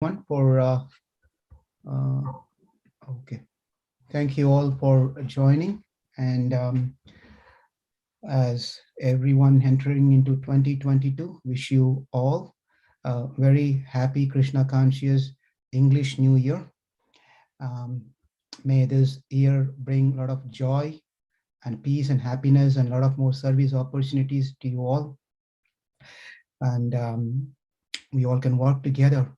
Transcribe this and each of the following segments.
One for uh, okay. Thank you all for joining. And as everyone entering into 2022, wish you all a very happy Krishna conscious English New Year. Um, may this year bring a lot of joy and peace and happiness and a lot of more service opportunities to you all. And we all can work together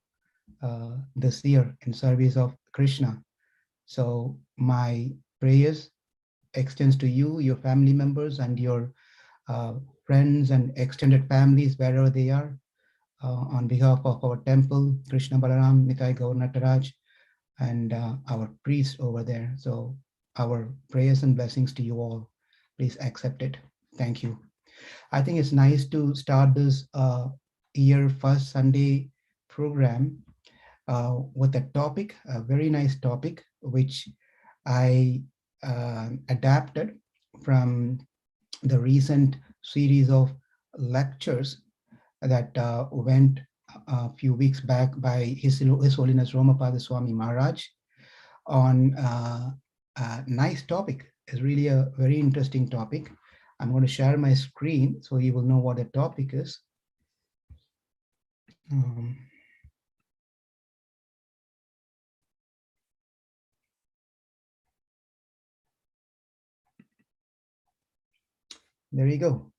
this year in service of Krishna. So my prayers extends to you, your family members, and your friends and extended families wherever they are. On behalf of our temple, Krishna Balaram, Nitai Gaur Nataraj, and our priest over there. So our prayers and blessings to you all. Please accept it. Thank you. I think it's nice to start this year first Sunday program with a topic, a very nice topic, which I adapted from the recent series of lectures that went a few weeks back by His Holiness Romapada Swami Maharaj on a nice topic. It's really a very interesting topic. I'm going to share my screen so you will know what the topic is. Um, there you go.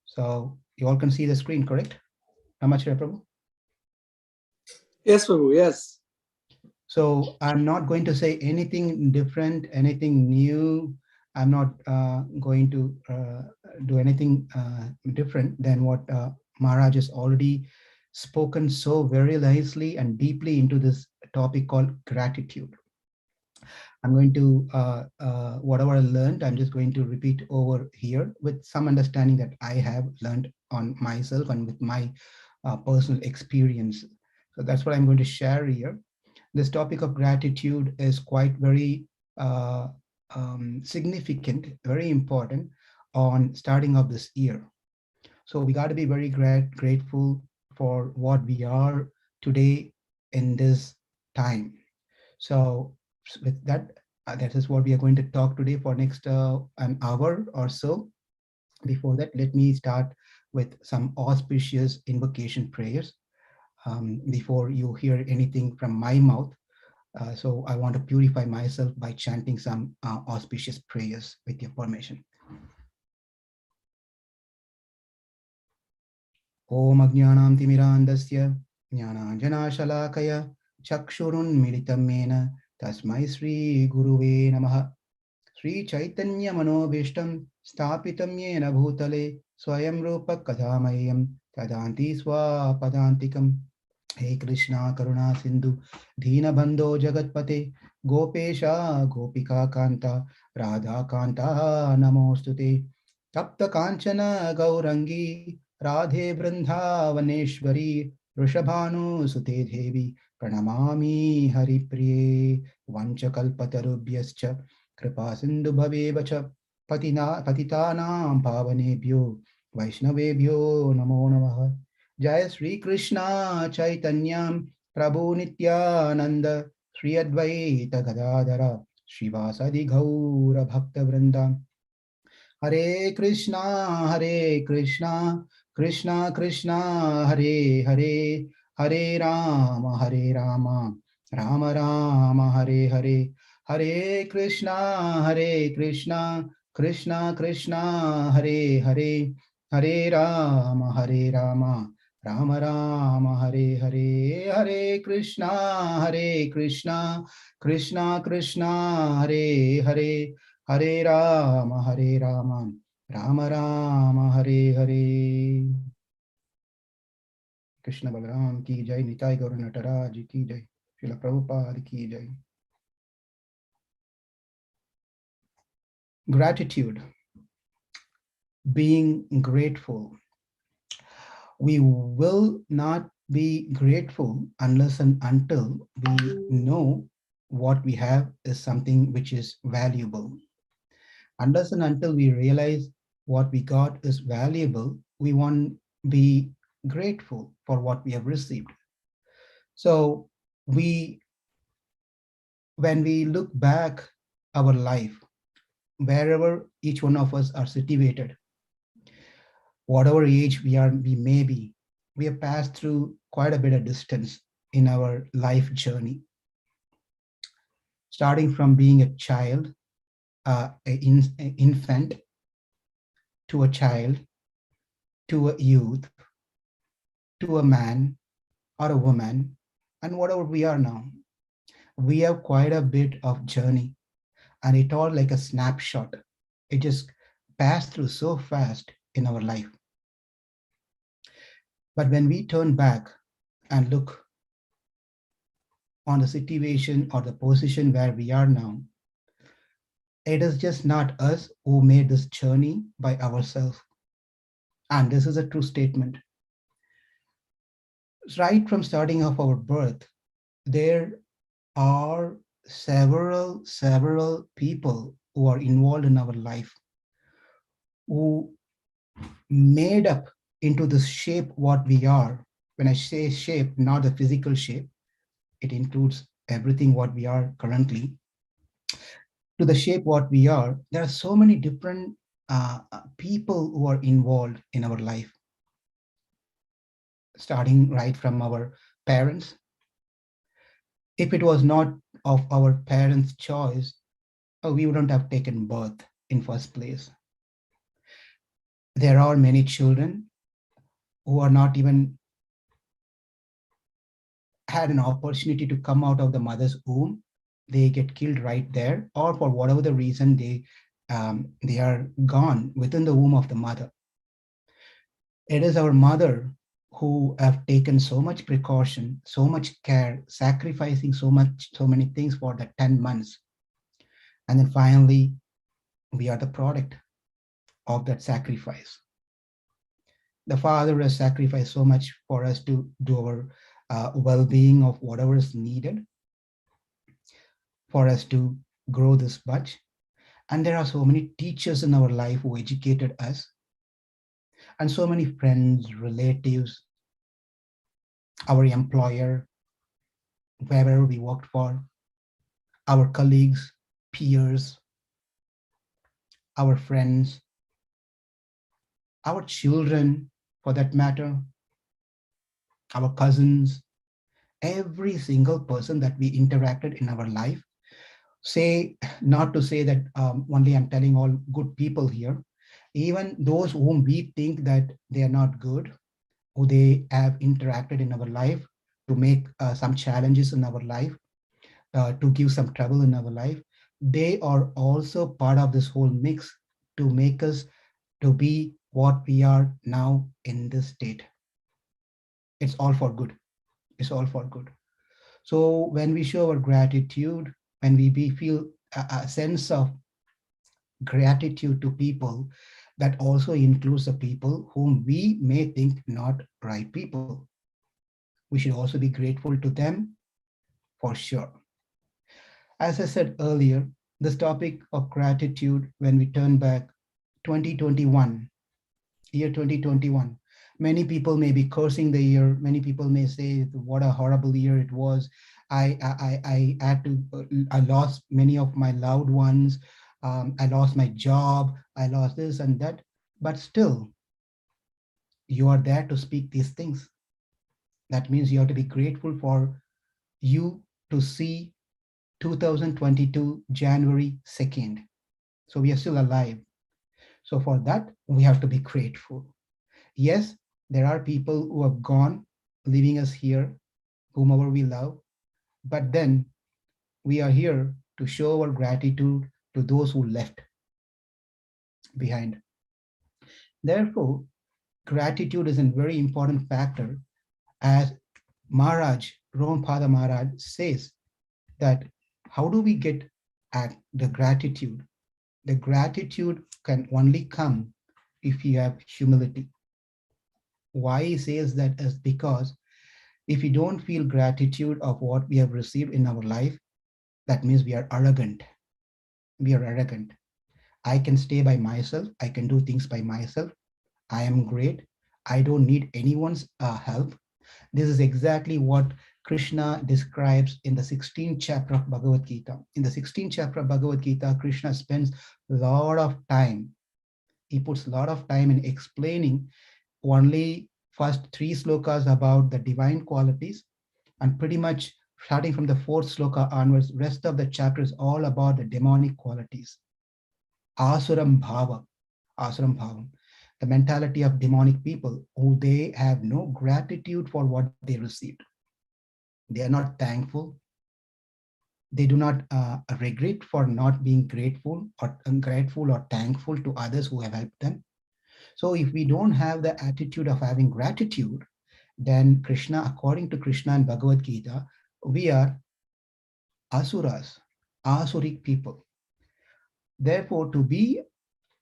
So you all can see the screen, correct? Namachara Prabhu? Yes, Prabhu, yes. So I'm not going to say anything different, anything new. I'm not going to do anything different than what Maharaj has already spoken so very nicely and deeply into this topic called gratitude. I'm going to, whatever I learned, I'm just going to repeat over here with some understanding that I have learned on myself and with my personal experience. So that's what I'm going to share here. This topic of gratitude is quite very significant, very important on starting of this year. So we got to be very grateful for what we are today in this time. So with that, that is what we are going to talk today for next an hour or so. Before that, let me start with some auspicious invocation prayers before you hear anything from my mouth. So I want to purify myself by chanting some auspicious prayers with your permission. Om Ajnanam Timirandasya Jnananjanashalakaya Chakshurunmilitam Mena Tasmai Sri Guruve Namaha. Sri Chaitanya Manobhishtam Stapitam Yena Bhutale Swayam Rupa Kadhamayam Tadanti Swapadantikam. हे कृष्णा करुणा सिंधु दीनबंधो जगतपते गोपेश गोपिका कांता राधा कांता नमोस्तुते तप्त कांचन गौरंगी राधे वृंदावनेश्वरी वृषभानुसुते देवी प्रणमामि हरिप्रिये वंशकल्पतरुभ्यश्च कृपा सिंधु भवेव च पतितानां पावनेभ्यो वैष्णवेभ्यो नमो नमः. जय श्री कृष्णा चैतन्य प्रभु नित्यानंद श्री अद्वैत गदाधर श्रीवासदि गौर भक्त वृंदा. हरे कृष्णा कृष्णा कृष्णा हरे हरे हरे राम राम राम हरे हरे. हरे कृष्णा कृष्णा कृष्णा कृष्णा हरे हरे हरे राम राम राम हरे हरे. हरे कृष्णा कृष्णा कृष्णा हरे हरे हरे राम राम राम हरे हरे. कृष्ण बलराम की जय. निताई गौर नटराज की जय. श्रील प्रभुपाद की जय. Gratitude, being grateful. We will not be grateful unless and until we know what we have is something which is valuable. Unless and until we realize what we got is valuable, we won't be grateful for what we have received. So we, when we look back our life, wherever each one of us are situated, whatever age we may be, we have passed through quite a bit of distance in our life journey, starting from being a child, an infant, to a child, to a youth, to a man or a woman, and whatever we are now. We have quite a bit of journey, and it all like a snapshot. It just passed through so fast in our life. But when we turn back and look on the situation or the position where we are now, it is just not us who made this journey by ourselves. And this is a true statement. Right from starting of our birth, there are several people who are involved in our life, who made up into this shape what we are. When I say shape, not the physical shape, it includes everything what we are currently, to the shape what we are. There are so many different people who are involved in our life, starting right from our parents. If it was not of our parents' choice, we wouldn't have taken birth in first place. There are many children who are not even had an opportunity to come out of the mother's womb. They get killed right there, or for whatever the reason, they are gone within the womb of the mother. It is our mother who have taken so much precaution, so much care, sacrificing so many things for the 10 months. And then finally, we are the product of that sacrifice. The father has sacrificed so much for us to do our well-being of whatever is needed for us to grow this much. And there are so many teachers in our life who educated us, and so many friends, relatives, our employer, wherever we worked for, our colleagues, peers, our friends, our children, for that matter, our cousins, every single person that we interacted in our life. Say, not to say that only I'm telling all good people here, even those whom we think that they are not good, who they have interacted in our life to make some challenges in our life, to give some trouble in our life, they are also part of this whole mix to make us to be what we are now in this state. It's all for good. It's all for good. So when we show our gratitude, when we feel a sense of gratitude to people, that also includes the people whom we may think not right people. We should also be grateful to them for sure. As I said earlier, this topic of gratitude, when we turn back 2021, year 2021, many people may be cursing the year. Many people may say, what a horrible year it was. I had to, I lost many of my loved ones. I lost my job. I lost this and that. But still, you are there to speak these things. That means you have to be grateful for you to see 2022, January 2nd. So we are still alive. So for that, we have to be grateful. Yes, there are people who have gone, leaving us here, whomever we love, but then we are here to show our gratitude to those who left behind. Therefore, gratitude is a very important factor, as Maharaj, Pada Maharaj says that how do we get at the gratitude? The gratitude can only come if you have humility. Why he says that is because if we don't feel gratitude of what we have received in our life, that means we are arrogant. We are arrogant. I can stay by myself. I can do things by myself. I am great. I don't need anyone's help. This is exactly what Krishna describes in the 16th chapter of Bhagavad Gita. In the 16th chapter of Bhagavad Gita, Krishna spends a lot of time. He puts a lot of time in explaining only first three slokas about the divine qualities, and pretty much starting from the fourth sloka onwards, rest of the chapter is all about the demonic qualities. Asuram bhava, asuram bhavam, the mentality of demonic people who they have no gratitude for what they received. They are not thankful. They do not regret for not being grateful or ungrateful or thankful to others who have helped them. So if we don't have the attitude of having gratitude, then Krishna, according to Krishna and Bhagavad Gita, we are asuras, asuric people. Therefore, to be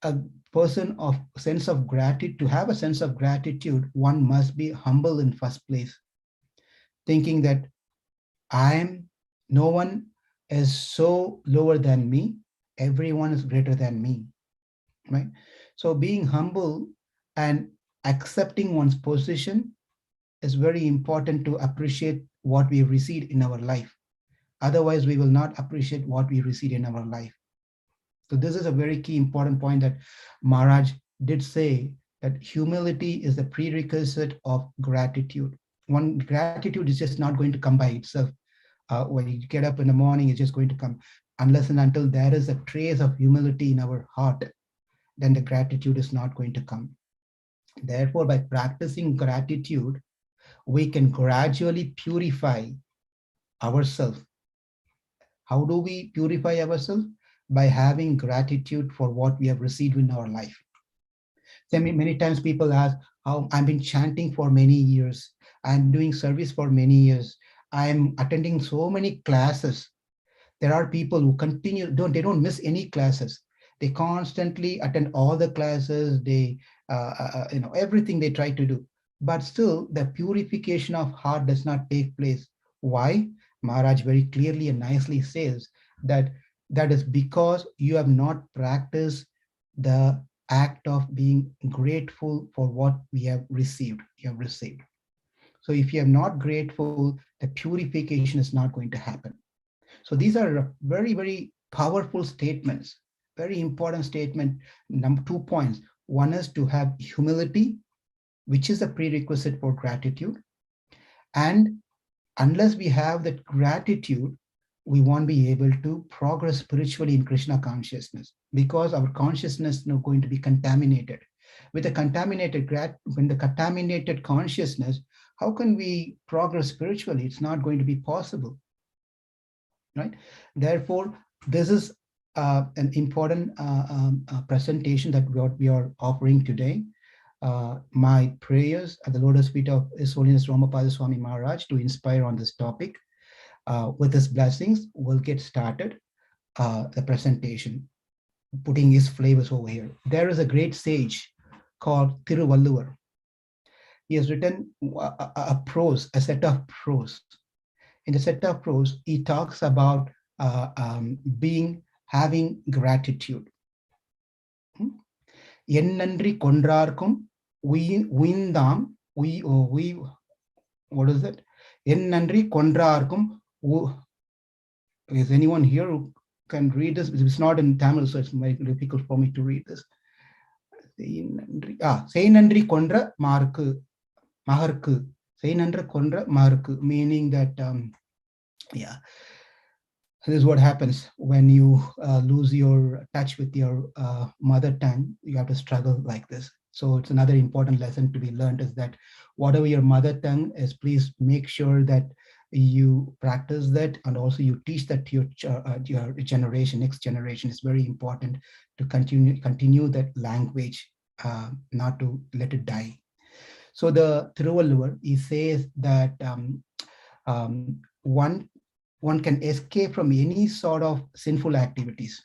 a person of sense of gratitude, to have a sense of gratitude, one must be humble in first place, thinking that no one is so lower than me, everyone is greater than me, right? So being humble and accepting one's position is very important to appreciate what we receive in our life. Otherwise, we will not appreciate what we receive in our life. So this is a very key important point that Maharaj did say, that humility is the prerequisite of gratitude. One gratitude is just not going to come by itself. When you get up in the morning, it's just going to come. Unless and until there is a trace of humility in our heart, then the gratitude is not going to come. Therefore, by practicing gratitude, we can gradually purify ourselves. How do we purify ourselves? By having gratitude for what we have received in our life. So many times people ask, how I've been chanting for many years, I'm doing service for many years, I'm attending so many classes. There are people who continue, they don't miss any classes. They constantly attend all the classes, they everything they try to do. But still the purification of heart does not take place. Why? Maharaj very clearly and nicely says that that is because you have not practiced the act of being grateful for what we have received. You have received. So if you are not grateful, the purification is not going to happen. So these are very, very powerful statements, very important statement. Number 2 points. One is to have humility, which is a prerequisite for gratitude. And unless we have that gratitude, we won't be able to progress spiritually in Krishna consciousness, because our consciousness is now going to be contaminated. With a contaminated when the contaminated consciousness, how can we progress spiritually? It's not going to be possible, right? Therefore, this is an important presentation that we are offering today. My prayers at the lotus feet of His Holiness Ramapada Swami Maharaj to inspire on this topic. With his blessings, we'll get started the presentation, putting his flavors over here. There is a great sage called Thiruvalluvar. He has written a prose, a set of prose. In the set of prose, he talks about having gratitude. Ennandri kondrarkum uindam what is it? Ennandri kondrarkum. Is anyone here who can read this? It's not in Tamil, so it's very difficult for me to read this. Sei nandri kondra marku maharku. Sei nandra kondra marku, meaning that yeah, this is what happens when you lose your touch with your mother tongue. You have to struggle like this. So it's another important lesson to be learned, is that whatever your mother tongue is, please make sure that you practice that, and also you teach that to your generation, next generation. It's very important to continue that language, not to let it die. So the Thiruvalluvar, he says that one can escape from any sort of sinful activities.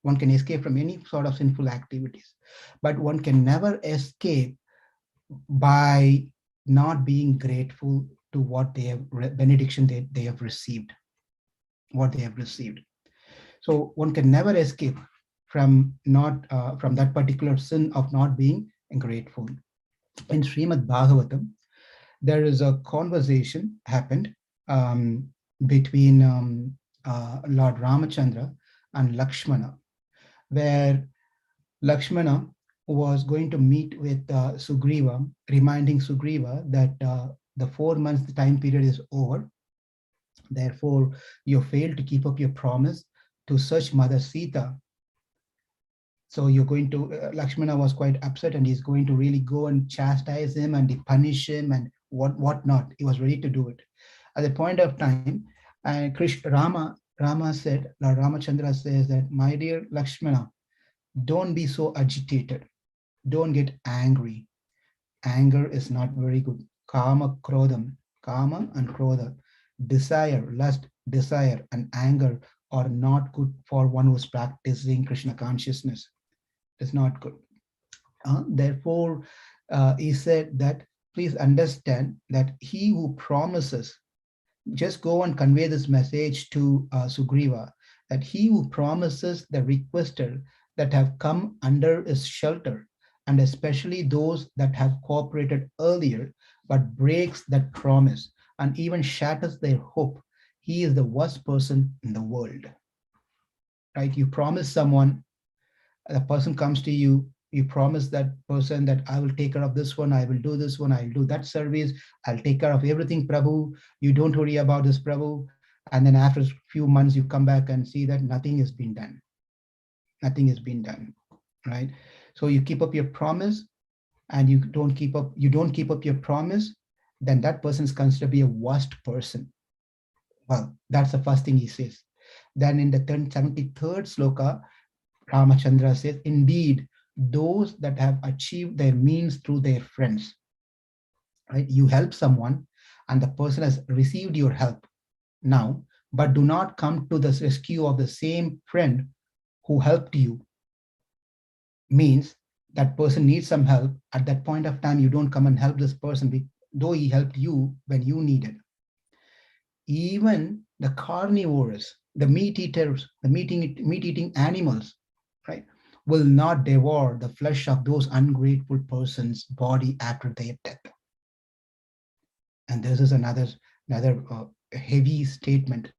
One can escape from any sort of sinful activities, but one can never escape by not being grateful to what they have, benediction they have received, what they have received. So one can never escape from not from that particular sin of not being grateful. In Srimad Bhagavatam, there is a conversation happened um, between Lord Ramachandra and Lakshmana, where Lakshmana was going to meet with Sugriva, reminding Sugriva that the 4 months time period is over. Therefore, you failed to keep up your promise to search Mother Sita. So you're going to, Lakshmana was quite upset and he's going to really go and chastise him and punish him and what not. He was ready to do it. At the point of time, Rama said, Lord Ramachandra says that, my dear Lakshmana, don't be so agitated. Don't get angry. Anger is not very good. Kama and krodha, desire, lust, desire, and anger are not good for one who's practicing Krishna consciousness. It's not good. Therefore, he said that please understand that he who promises, just go and convey this message to Sugriva, that he who promises the requester that have come under his shelter, and especially those that have cooperated earlier, but breaks that promise and even shatters their hope, he is the worst person in the world. Right? You promise someone, a person comes to you, you promise that person that I will take care of this one, I will do this one, I'll do that service, I'll take care of everything, Prabhu. You don't worry about this, Prabhu. And then after a few months, you come back and see that nothing has been done. Nothing has been done, right? So you keep up your promise and you don't keep up your promise, then that person is considered to be a worst person. Well, that's the first thing he says. Then in the 73rd sloka, Ramachandra says, indeed, those that have achieved their means through their friends, right? You help someone and the person has received your help now, but do not come to the rescue of the same friend who helped you. Means that person needs some help. At that point of time, you don't come and help this person, though he helped you when you needed. Even the carnivores, the meat eaters, the meat-eating animals, right, will not devour the flesh of those ungrateful persons' body after their death. And this is another heavy statement.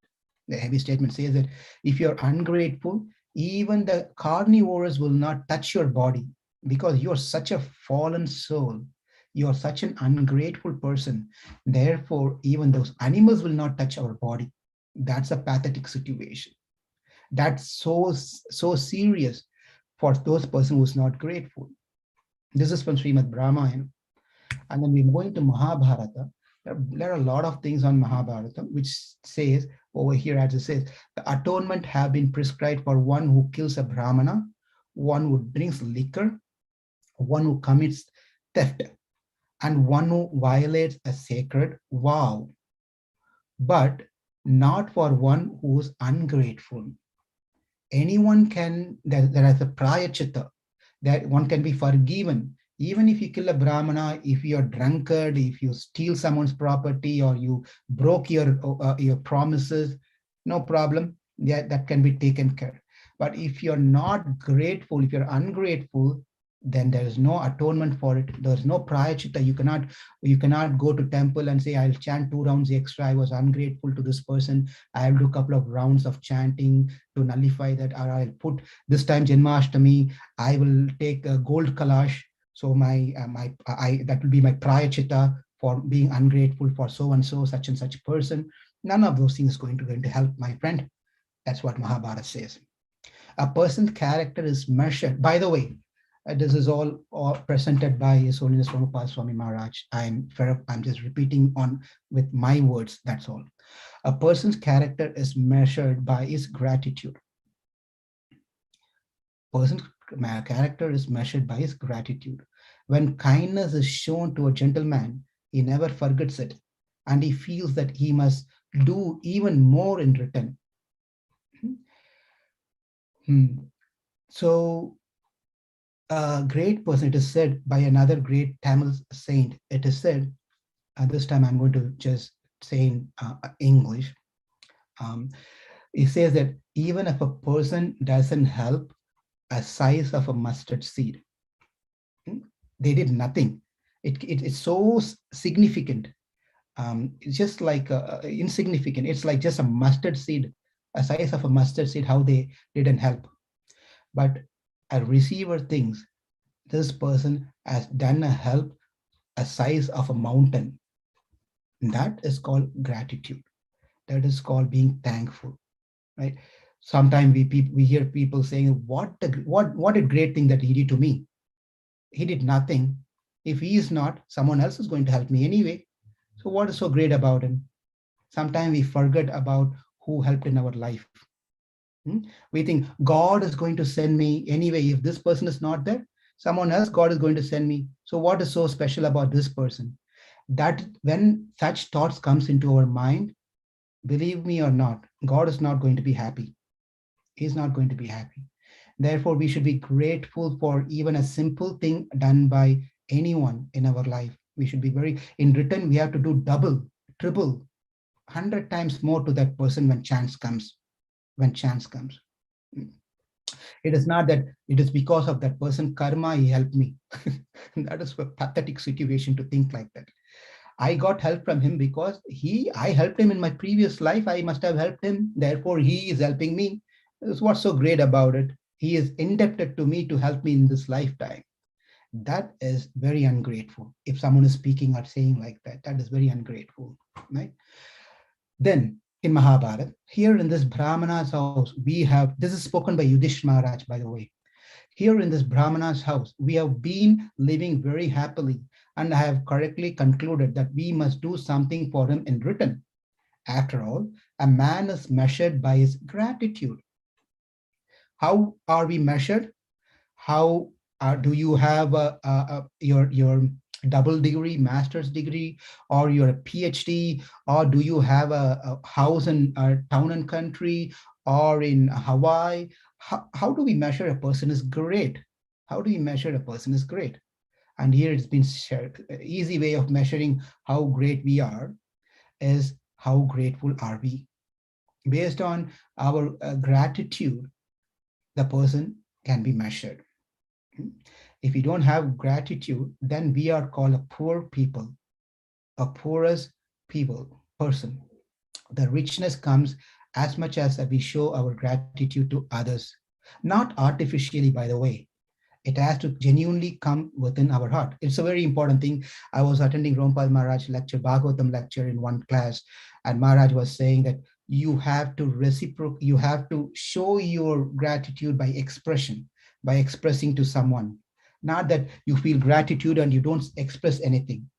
The heavy statement says that if you're ungrateful, even the carnivores will not touch your body because you're such a fallen soul. You're such an ungrateful person. Therefore, even those animals will not touch our body. That's a pathetic situation. That's so serious for those person who's not grateful. This is from Srimad Ramayana. And then we're going to Mahabharata. There are a lot of things on Mahabharata, which says over here, as it says, the atonement have been prescribed for one who kills a Brahmana, one who drinks liquor, one who commits theft, and one who violates a sacred vow, but not for one who is ungrateful. Anyone can, there is a prayachita, that one can be forgiven. Even if you kill a Brahmana, if you're drunkard, if you steal someone's property, or you broke your promises, no problem. That can be taken care. But if you're not grateful, if you're ungrateful, then there is no atonement for it. There's no prayachita. You cannot go to temple and say, I'll chant 2 rounds extra. I was ungrateful to this person. I'll do a couple of rounds of chanting to nullify that. Or I'll put this time Janmashtami, I will take a gold kalash. So that will be my prayachita for being ungrateful for so and so, such and such person. None of those things is going to help, my friend. That's what Mahabharata says. A person's character is measured. By the way, this is all presented by His Holiness Prabhupada Swami Maharaj. I'm just repeating on with my words. That's all. A person's character is measured by his gratitude. Person's character is measured by his gratitude. When kindness is shown to a gentleman, he never forgets it, and he feels that he must do even more in return. So a great person, it is said by another great Tamil saint, it is said, this time I'm going to just say in English. It says that even if a person doesn't help a size of a mustard seed, they did nothing. It's so significant. It's just like insignificant. It's like just a mustard seed, a size of a mustard seed, how they didn't help. But a receiver thinks this person has done a help a size of a mountain. That is called gratitude. That is called being thankful, right? Sometimes we hear people saying, what a great thing that he did to me. He did nothing. If he is not, someone else is going to help me anyway. So what is so great about him? Sometimes we forget about who helped in our life. Hmm? We think God is going to send me anyway. If this person is not there, someone else God is going to send me. So what is so special about this person? That when such thoughts comes into our mind, believe me or not, God is not going to be happy. He's not going to be happy. Therefore, we should be grateful for even a simple thing done by anyone in our life. We should be very, in return, we have to do double, triple, 100 times more to that person when chance comes. When chance comes. It is not that it is because of that person karma he helped me. That is a pathetic situation to think like that. I got help from him because I helped him in my previous life. I must have helped him. Therefore, he is helping me. That's what's so great about it. He is indebted to me to help me in this lifetime. That is very ungrateful. If someone is speaking or saying like that, that is very ungrateful, right? Then in Mahabharata, here in this Brahmana's house, we have, this is spoken by Yudhishthira Maharaj, by the way. Here in this Brahmana's house, we have been living very happily, and I have correctly concluded that we must do something for him in return. After all, a man is measured by his gratitude. How are we measured? How do you have your double degree, master's degree, or your PhD, or do you have a house in a town and country, or in Hawaii? How do we measure a person is great? How do we measure a person is great? And here it's been shared. Easy way of measuring how great we are is how grateful are we. Based on our gratitude, the person can be measured. If we don't have gratitude, then we are called a poor people, a poorest person. The richness comes as much as we show our gratitude to others, not artificially, by the way. It has to genuinely come within our heart. It's a very important thing. I was attending Rompal Maharaj lecture, Bhagavatam lecture in one class, and Maharaj was saying that you have to reciprocate, you have to show your gratitude by expression, by expressing to someone. Not that you feel gratitude and you don't express anything.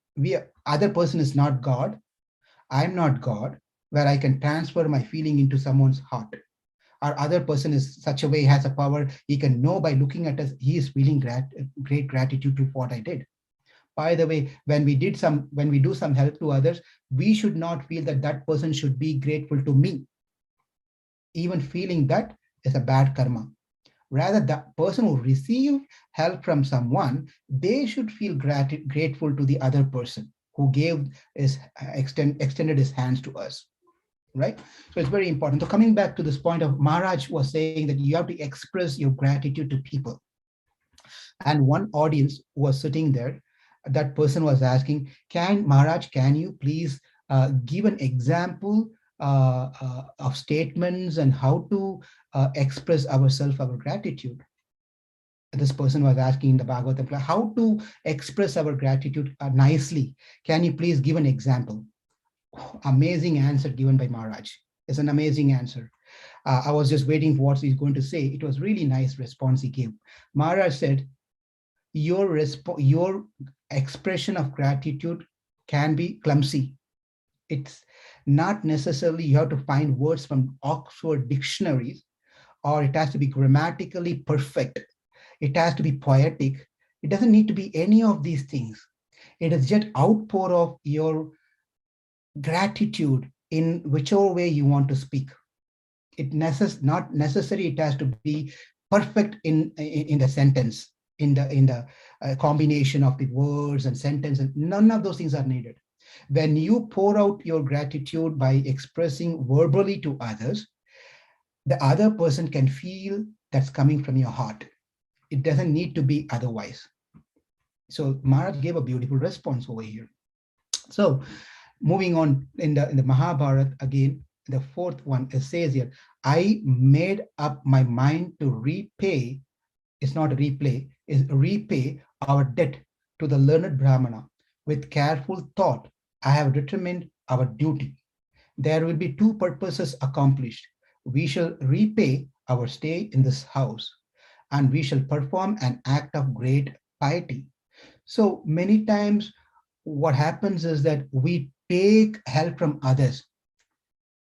Other person is not God. I'm not God, where I can transfer my feeling into someone's heart. Our other person is such a way, has a power, he can know by looking at us, he is feeling great gratitude to what I did. By the way, when we do some help to others, we should not feel that that person should be grateful to me. Even feeling that is a bad karma. Rather, the person who received help from someone, they should feel grateful to the other person who gave extended his hands to us, right? So it's very important. So coming back to this point of Maharaj was saying that you have to express your gratitude to people. And one audience was sitting there. That person was asking, Maharaj, can you please give an example of statements and how to express ourselves, our gratitude? This person was asking in the Bhagavatam, how to express our gratitude nicely. Can you please give an example? Amazing answer given by Maharaj. It's an amazing answer. I was just waiting for what he's going to say. It was really nice response he gave. Maharaj said, your expression of gratitude can be clumsy. It's not necessarily you have to find words from Oxford dictionaries, or it has to be grammatically perfect. It has to be poetic. It doesn't need to be any of these things. It is just outpour of your gratitude in whichever way you want to speak. Not necessary it has to be perfect in the sentence, in the combination of the words and sentence, and none of those things are needed. When you pour out your gratitude by expressing verbally to others, the other person can feel that's coming from your heart. It doesn't need to be otherwise. So Maharaj gave a beautiful response over here. So moving on in the Mahabharata again, the fourth one, it says here, I made up my mind to repay, it's not replay, is repay our debt to the learned Brahmana. With careful thought, I have determined our duty. There will be two purposes accomplished. We shall repay our stay in this house, and we shall perform an act of great piety. So many times, what happens is that we take help from others.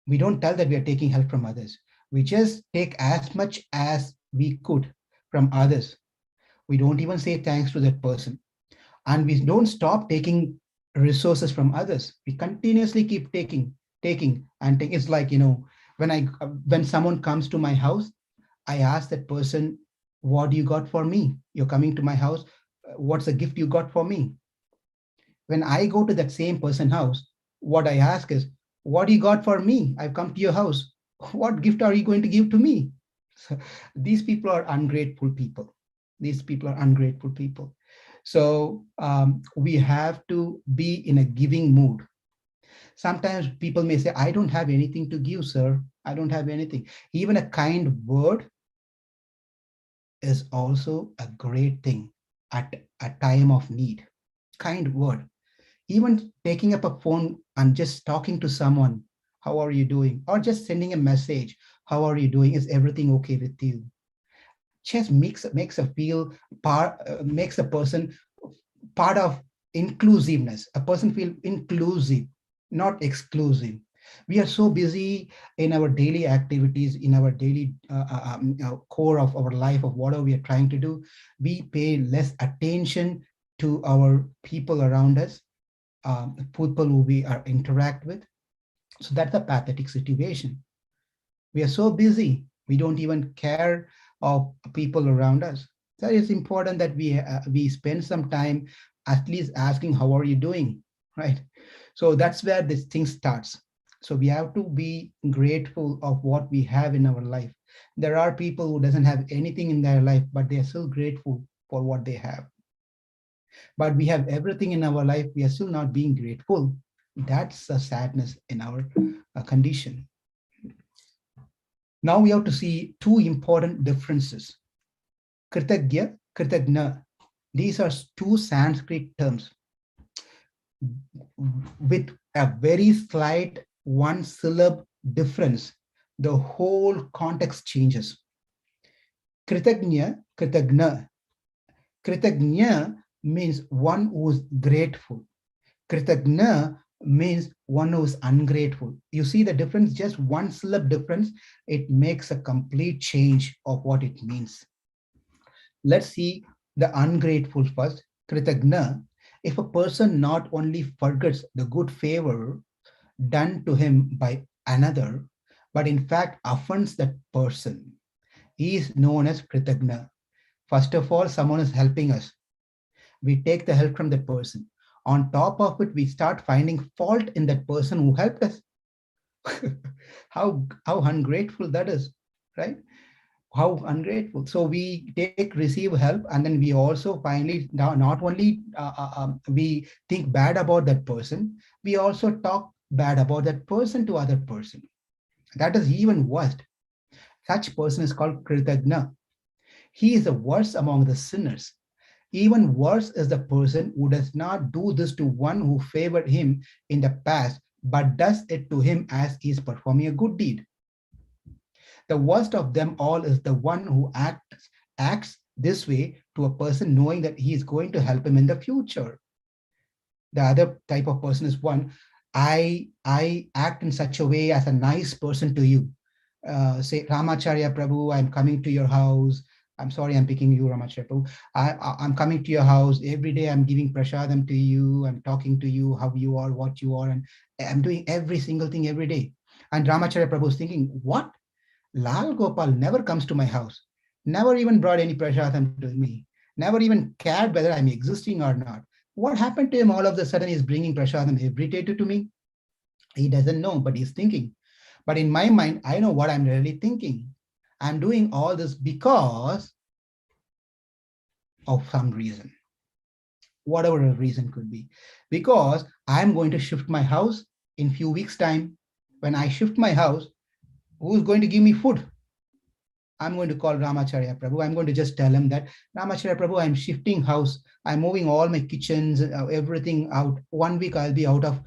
We don't tell that we are taking help from others. We just take as much as we could from others. We don't even say thanks to that person. And we don't stop taking resources from others. We continuously keep taking, and take. It's like, when someone comes to my house, I ask that person, what do you got for me? You're coming to my house. What's the gift you got for me? When I go to that same person house, what I ask is, what do you got for me? I've come to your house. What gift are you going to give to me? So these people are ungrateful people. These people are ungrateful people. So we have to be in a giving mood. Sometimes people may say, I don't have anything to give, sir. I don't have anything. Even a kind word is also a great thing at a time of need. Kind word. Even taking up a phone and just talking to someone, how are you doing? Or just sending a message, how are you doing? Is everything okay with you? Just makes a feel makes a person part of inclusiveness. A person feel inclusive, not exclusive. We are so busy in our daily activities, in our daily core of our life, of whatever we are trying to do. We pay less attention to our people around us, people who we are interact with. So that's a pathetic situation. We are so busy, we don't even care of people around us. So it's important that we spend some time at least asking, how are you doing, right? So that's where this thing starts. So we have to be grateful of what we have in our life. There are people who doesn't have anything in their life, but they are still grateful for what they have. But we have everything in our life, we are still not being grateful. That's a sadness in our condition. Now we have to see two important differences. Kritagya, Kritagna. These are two Sanskrit terms with a very slight one syllable difference. The whole context changes. Kritagnya, Kritagna. Kritagnya means one who is grateful. Kritagna means one who is ungrateful. You see the difference, just one syllable difference, it makes a complete change of what it means. Let's see the ungrateful first. Kritagna, if a person not only forgets the good favor done to him by another, but in fact offends that person, he is known as Kritagna. First of all, someone is helping us. We take the help from that person. On top of it, we start finding fault in that person who helped us. how ungrateful that is, right? How ungrateful. So we receive help, and then we also finally not only we think bad about that person, we also talk bad about that person to other person. That is even worse. Such person is called Kritagna. He is the worst among the sinners. Even worse is the person who does not do this to one who favored him in the past, but does it to him as he is performing a good deed. The worst of them all is the one who acts this way to a person knowing that he is going to help him in the future. The other type of person is one, I act in such a way as a nice person to you. Say, Ramacharya Prabhu, I'm coming to your house. I'm sorry, I'm picking you, Ramacharya Prabhu. I'm coming to your house. Every day I'm giving prasadam to you. I'm talking to you, how you are, what you are. And I'm doing every single thing every day. And Ramacharya Prabhu is thinking, what? Lal Gopal never comes to my house, never even brought any prasadam to me, never even cared whether I'm existing or not. What happened to him all of a sudden? He's bringing prasadam every day to me. He doesn't know, but he's thinking. But in my mind, I know what I'm really thinking. I'm doing all this because of some reason. whatever the reason could be. Because I'm going to shift my house in few weeks' time. When I shift my house, who's going to give me food? I'm going to call Ramacharya Prabhu. I'm going to just tell him that, Ramacharya Prabhu, I'm shifting house. I'm moving all my kitchens, everything out. 1 week I'll be out of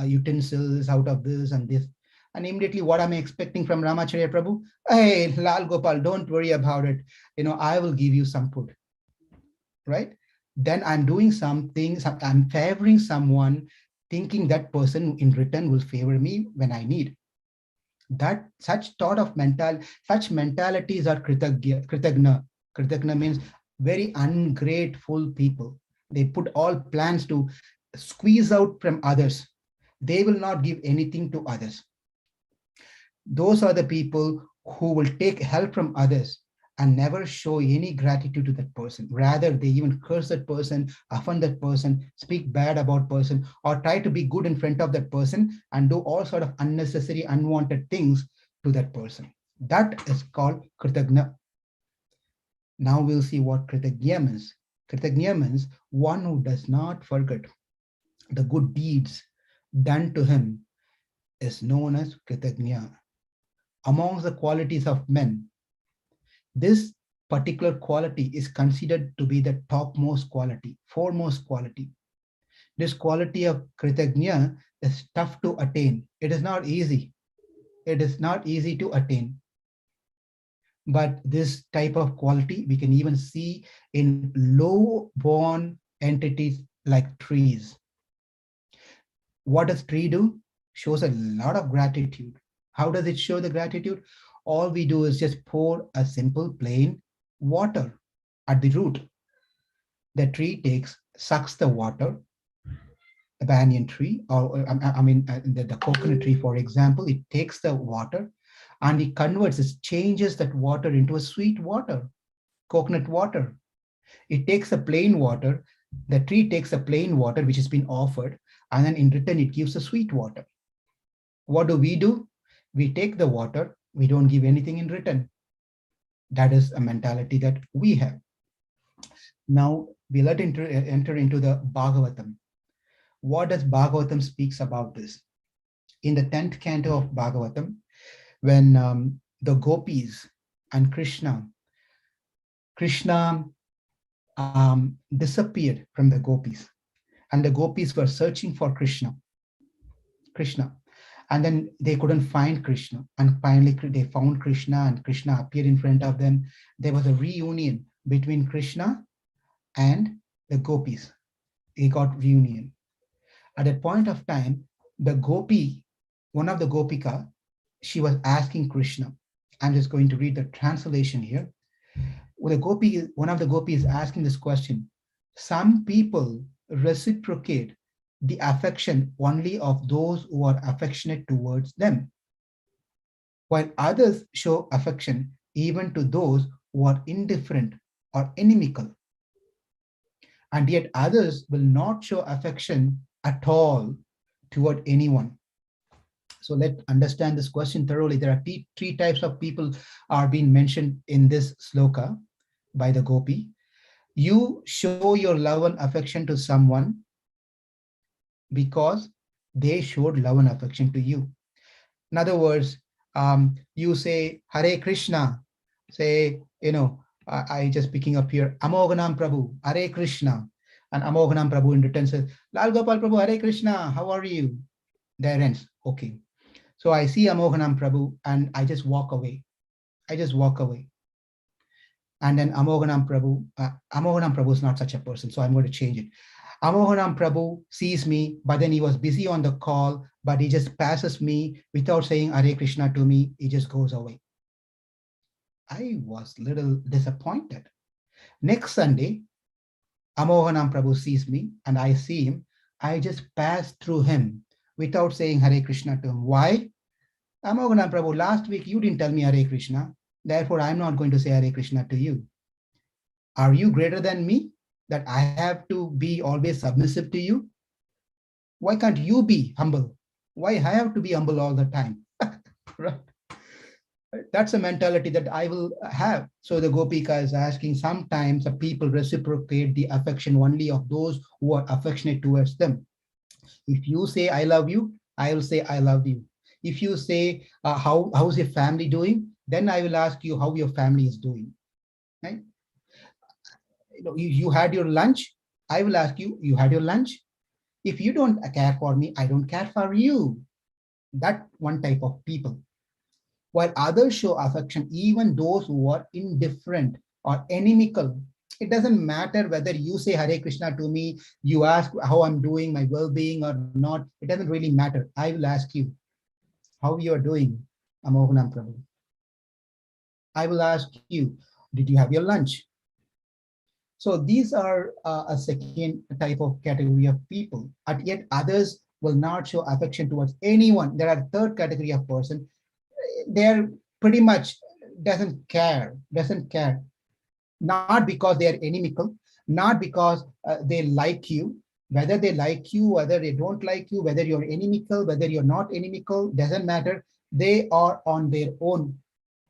utensils, out of this and this. And immediately, what am I expecting from Ramacharya Prabhu? Hey, Lal Gopal, don't worry about it. I will give you some food, right? Then I'm doing something, I'm favoring someone, thinking that person in return will favor me when I need. That such mentalities are kritagna means very ungrateful people. They put all plans to squeeze out from others. They will not give anything to others. Those are the people who will take help from others and never show any gratitude to that person. Rather, they even curse that person, offend that person, speak bad about person, or try to be good in front of that person and do all sort of unnecessary, unwanted things to that person. That is called kritagna. Now we'll see what kritagnya means. Kritagnya means one who does not forget the good deeds done to him is known as kritagnya. Amongst the qualities of men, this particular quality is considered to be the topmost quality, foremost quality. This quality of kritagnya is tough to attain. It is not easy. It is not easy to attain. But this type of quality we can even see in low born entities like trees. What does tree do? Shows a lot of gratitude. How does it show the gratitude? All we do is just pour a simple plain water at the root. The tree sucks the water. The banyan tree, or I mean, the coconut tree, for example, it takes the water and it changes that water into a sweet water, coconut water. It takes a plain water, the tree takes a plain water which has been offered, and then in return it gives a sweet water. What do? We take the water, we don't give anything in return. That is a mentality that we have. Now we let enter into the Bhagavatam. What does Bhagavatam speaks about this? In the 10th canto of Bhagavatam, when the gopis and Krishna disappeared from the gopis, and the gopis were searching for Krishna, and then they couldn't find Krishna, and finally they found Krishna, and Krishna appeared in front of them. There was a reunion between Krishna and the gopis. They got reunion. At that point of time, the gopi, one of the gopika, she was asking Krishna. I'm just going to read the translation here. One of the gopis is asking this question. Some people reciprocate the affection only of those who are affectionate towards them, while others show affection even to those who are indifferent or inimical. And yet others will not show affection at all toward anyone. So let's understand this question thoroughly. There are three types of people are being mentioned in this sloka by the gopi. You show your love and affection to someone because they showed love and affection to you. In other words, you say Hare Krishna, say, I just picking up here, Amoganam Prabhu, Hare Krishna. And Amoganam Prabhu in return says, Lal Gopal Prabhu, Hare Krishna, how are you? There ends. Okay. So I see Amoganam Prabhu and I just walk away. And then Amoganam Prabhu is not such a person, so I'm going to change it. Amoganam Prabhu sees me, but then he was busy on the call, but he just passes me without saying Hare Krishna to me. He just goes away. I was a little disappointed. Next Sunday, Amoganam Prabhu sees me and I see him. I just pass through him without saying Hare Krishna to him. Why? Amoganam Prabhu, last week you didn't tell me Hare Krishna. Therefore, I'm not going to say Hare Krishna to you. Are you greater than me that I have to be always submissive to you? Why can't you be humble? Why I have to be humble all the time? Right? That's a mentality that I will have. So the Gopika is asking, sometimes the people reciprocate the affection only of those who are affectionate towards them. If you say I love you, I will say I love you. If you say how's your family doing, then I will ask you how your family is doing. Right? You had your lunch. I will ask you, you had your lunch. If you don't care for me, I don't care for you. That one type of people. While others show affection, even those who are indifferent or inimical. It doesn't matter whether you say Hare Krishna to me, you ask how I'm doing, my well-being or not. It doesn't really matter. I will ask you how you are doing, Amohanam Prabhu. I will ask you, did you have your lunch? So these are a second type of category of people. And yet others will not show affection towards anyone. There are a third category of person. They're pretty much doesn't care. Not because they are inimical, not because they like you. Whether they like you, whether they don't like you, whether you're inimical, whether you're not inimical, doesn't matter. They are on their own.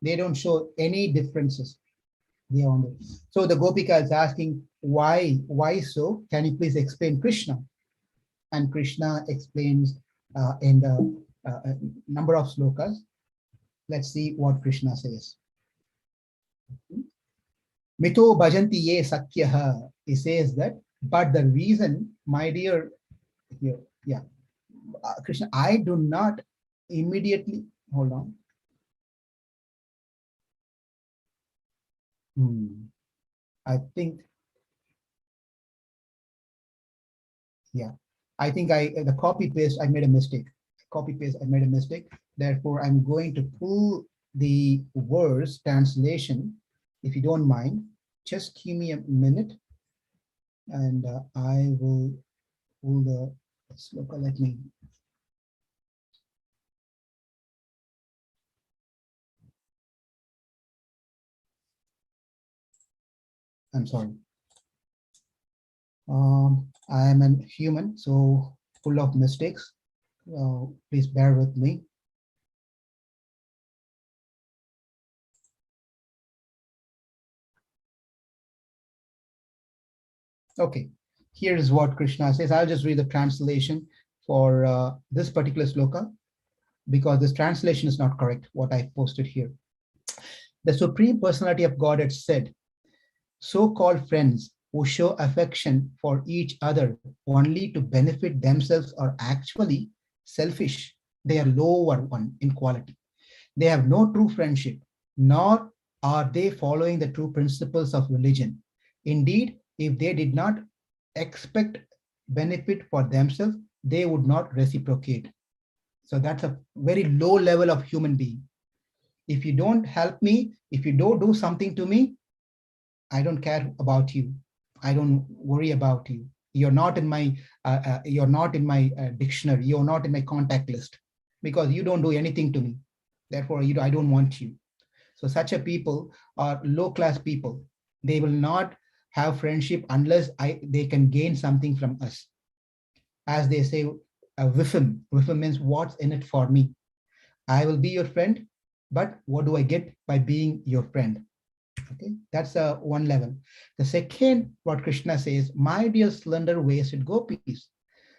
They don't show any differences. They are on their. So the Gopika is asking, why so? Can you please explain Krishna? And Krishna explains in the number of slokas. Let's see what Krishna says. Mito bhajanti ye sakyaha. He says that, but the reason, my dear, here, yeah, Krishna, I do not immediately, hold on. I think, yeah, I think the copy paste, I made a mistake. Copy paste, I made a mistake. Therefore, I'm going to pull the verse translation, if you don't mind. Just give me a minute and I will pull the sloka. Let me. I'm sorry. I am a human, so full of mistakes. Please bear with me. Okay, here is what Krishna says. I'll just read the translation for this particular sloka because this translation is not correct, what I posted here. The Supreme Personality of Godhead said, so-called friends who show affection for each other only to benefit themselves are actually selfish. They are lower one in quality. They have no true friendship, nor are they following the true principles of religion. Indeed, if they did not expect benefit for themselves, they would not reciprocate. So that's a very low level of human being. If you don't help me, if you don't do something to me, I don't care about you. I don't worry about you. You're not in my dictionary. You're not in my contact list because you don't do anything to me. Therefore, I don't want you. So such a people are low class people. They will not have friendship unless they can gain something from us. As they say, whiffim. Whiffim means what's in it for me. I will be your friend, but what do I get by being your friend? Okay, that's one level. The second, what Krishna says, my dear slender waisted gopis.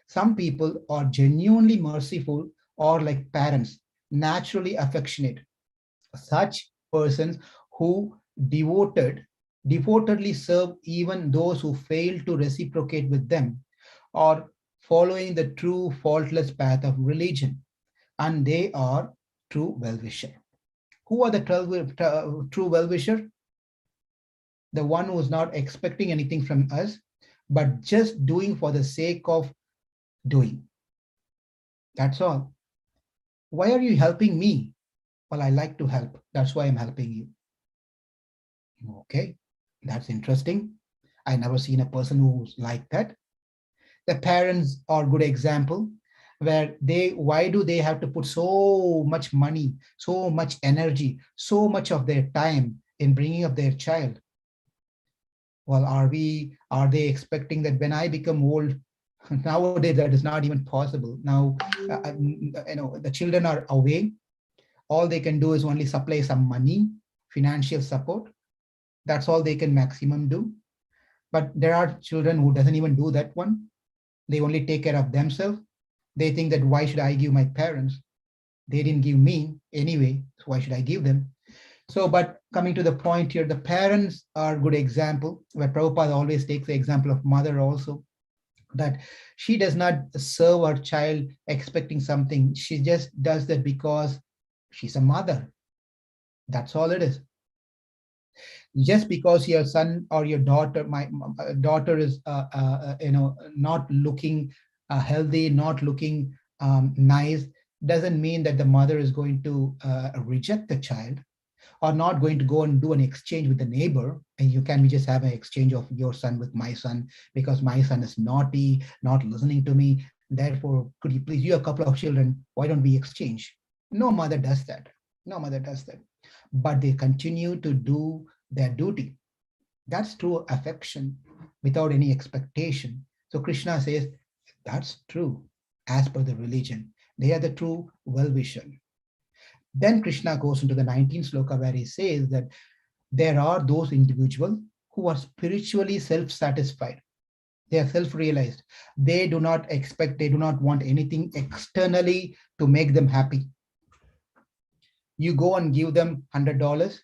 Some people are genuinely merciful or like parents, naturally affectionate. Such persons who devotedly serve even those who fail to reciprocate with them, or following the true faultless path of religion, and they are true well-wisher. Who are the true well-wisher? The one who is not expecting anything from us, but just doing for the sake of doing. That's all. Why are you helping me? Well, I like to help. That's why I'm helping you. Okay, that's interesting. I never seen a person who's like that. The parents are a good example where why do they have to put so much money, so much energy, so much of their time in bringing up their child? Well, are they expecting that when I become old, nowadays that is not even possible. Now, the children are away. All they can do is only supply some money, financial support. That's all they can maximum do. But there are children who doesn't even do that one. They only take care of themselves. They think that why should I give my parents? They didn't give me anyway, so why should I give them? So, but coming to the point here, the parents are a good example, where Prabhupada always takes the example of mother also, that she does not serve her child expecting something. She just does that because she's a mother. That's all it is. Just because your son or your daughter, my daughter is, not looking healthy, not looking nice, doesn't mean that the mother is going to reject the child, or not going to go and do an exchange with the neighbor. And you can just have an exchange of your son with my son, because my son is naughty, not listening to me. Therefore, could you please, you have a couple of children, why don't we exchange? No mother does that. No mother does that. But they continue to do their duty. That's true affection without any expectation. So Krishna says that's true as per the religion. They are the true well-wisher. Then Krishna goes into the 19th sloka where he says that there are those individuals who are spiritually self-satisfied. They are self-realized. They do not expect, they do not want anything externally to make them happy. You go and give them $100,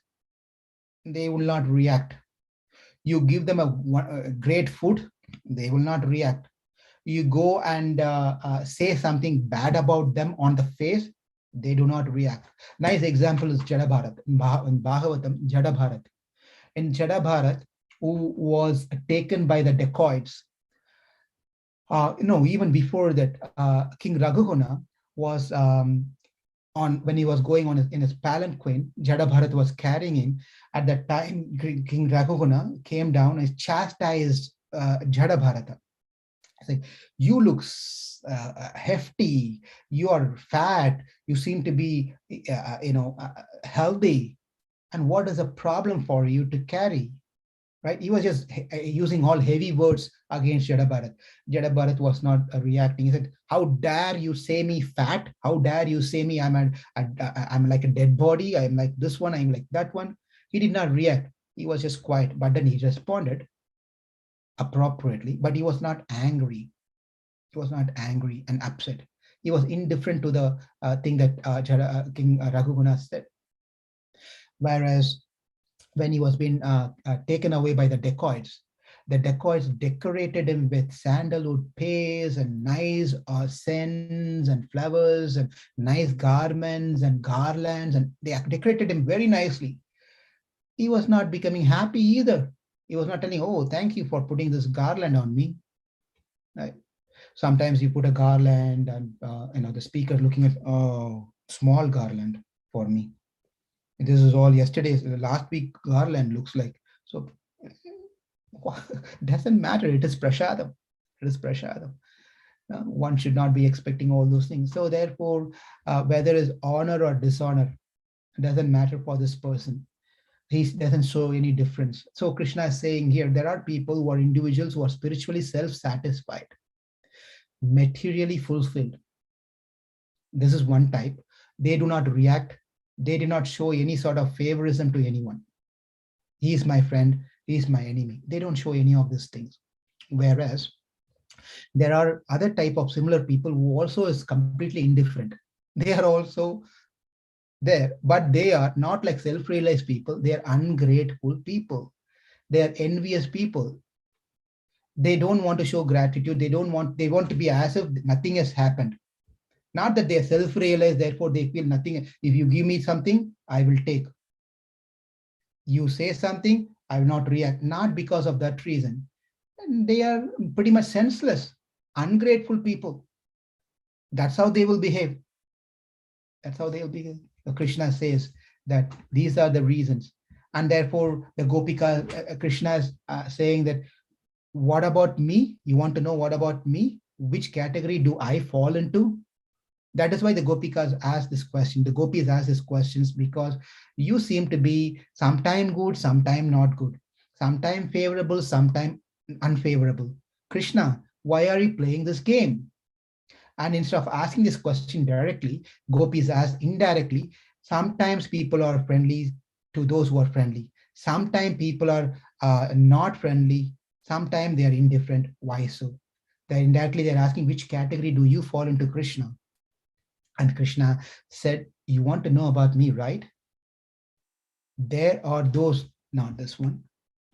they will not react. You give them a great food, they will not react. You go and say something bad about them on the face, they do not react. Nice example is Jada Bharat. In Bhagavatam, Jada Bharat. In Jada Bharat, who was taken by the dacoits. Even before that, King Raghuguna was when he was going on in his palanquin, Jada Bharat was carrying him. At that time, King Raghuguna came down and chastised Jada Bharata. Like, you look hefty, you are fat, you seem to be healthy, and what is a problem for you to carry, right? He was just using all heavy words against Jada Bharat. Jada Bharat was not reacting. He said, how dare you say me fat? How dare you say me I'm like a dead body, I'm like this one, I'm like that one? He did not react. He was just quiet, but then he responded appropriately, but he was not angry. He was not angry and upset. He was indifferent to the thing that King Raghuguna said. Whereas when he was being taken away by the dacoits decorated him with sandalwood paste and nice scents and flowers and nice garments and garlands, and they decorated him very nicely. He was not becoming happy either. He was not telling, oh, thank you for putting this garland on me. Right? Sometimes you put a garland and the speaker looking at, oh, small garland for me. This is all yesterday's, last week garland looks like. So doesn't matter. It is prasadam. It is prasadam. One should not be expecting all those things. So therefore, whether it's honor or dishonor, it doesn't matter for this person. He doesn't show any difference. So Krishna is saying here, there are people who are individuals who are spiritually self-satisfied, materially fulfilled. This is one type. They do not react. They do not show any sort of favorism to anyone. He is my friend, he is my enemy. They don't show any of these things. Whereas there are other type of similar people who also is completely indifferent. They are also there, but they are not like self-realized people. They are ungrateful people. They are envious people. They don't want to show gratitude. They want to be as if nothing has happened. Not that they are self-realized, therefore they feel nothing. If you give me something, I will take. You say something, I will not react. Not because of that reason. And they are pretty much senseless, ungrateful people. That's how they will behave. That's how they will behave. Krishna says that these are the reasons. And therefore, the Gopika, Krishna is saying that, what about me? You want to know what about me? Which category do I fall into? That is why the Gopikas ask this question. The Gopis ask these questions because you seem to be sometime good, sometime not good, sometime favorable, sometime unfavorable. Krishna, why are you playing this game? And instead of asking this question directly, Gopis ask indirectly, Sometimes people are friendly to those who are friendly. Sometimes people are not friendly. Sometimes they are indifferent. Why so? They're indirectly they're asking which category do you fall into, Krishna? And Krishna said, "You want to know about me, right? There are those, not this one.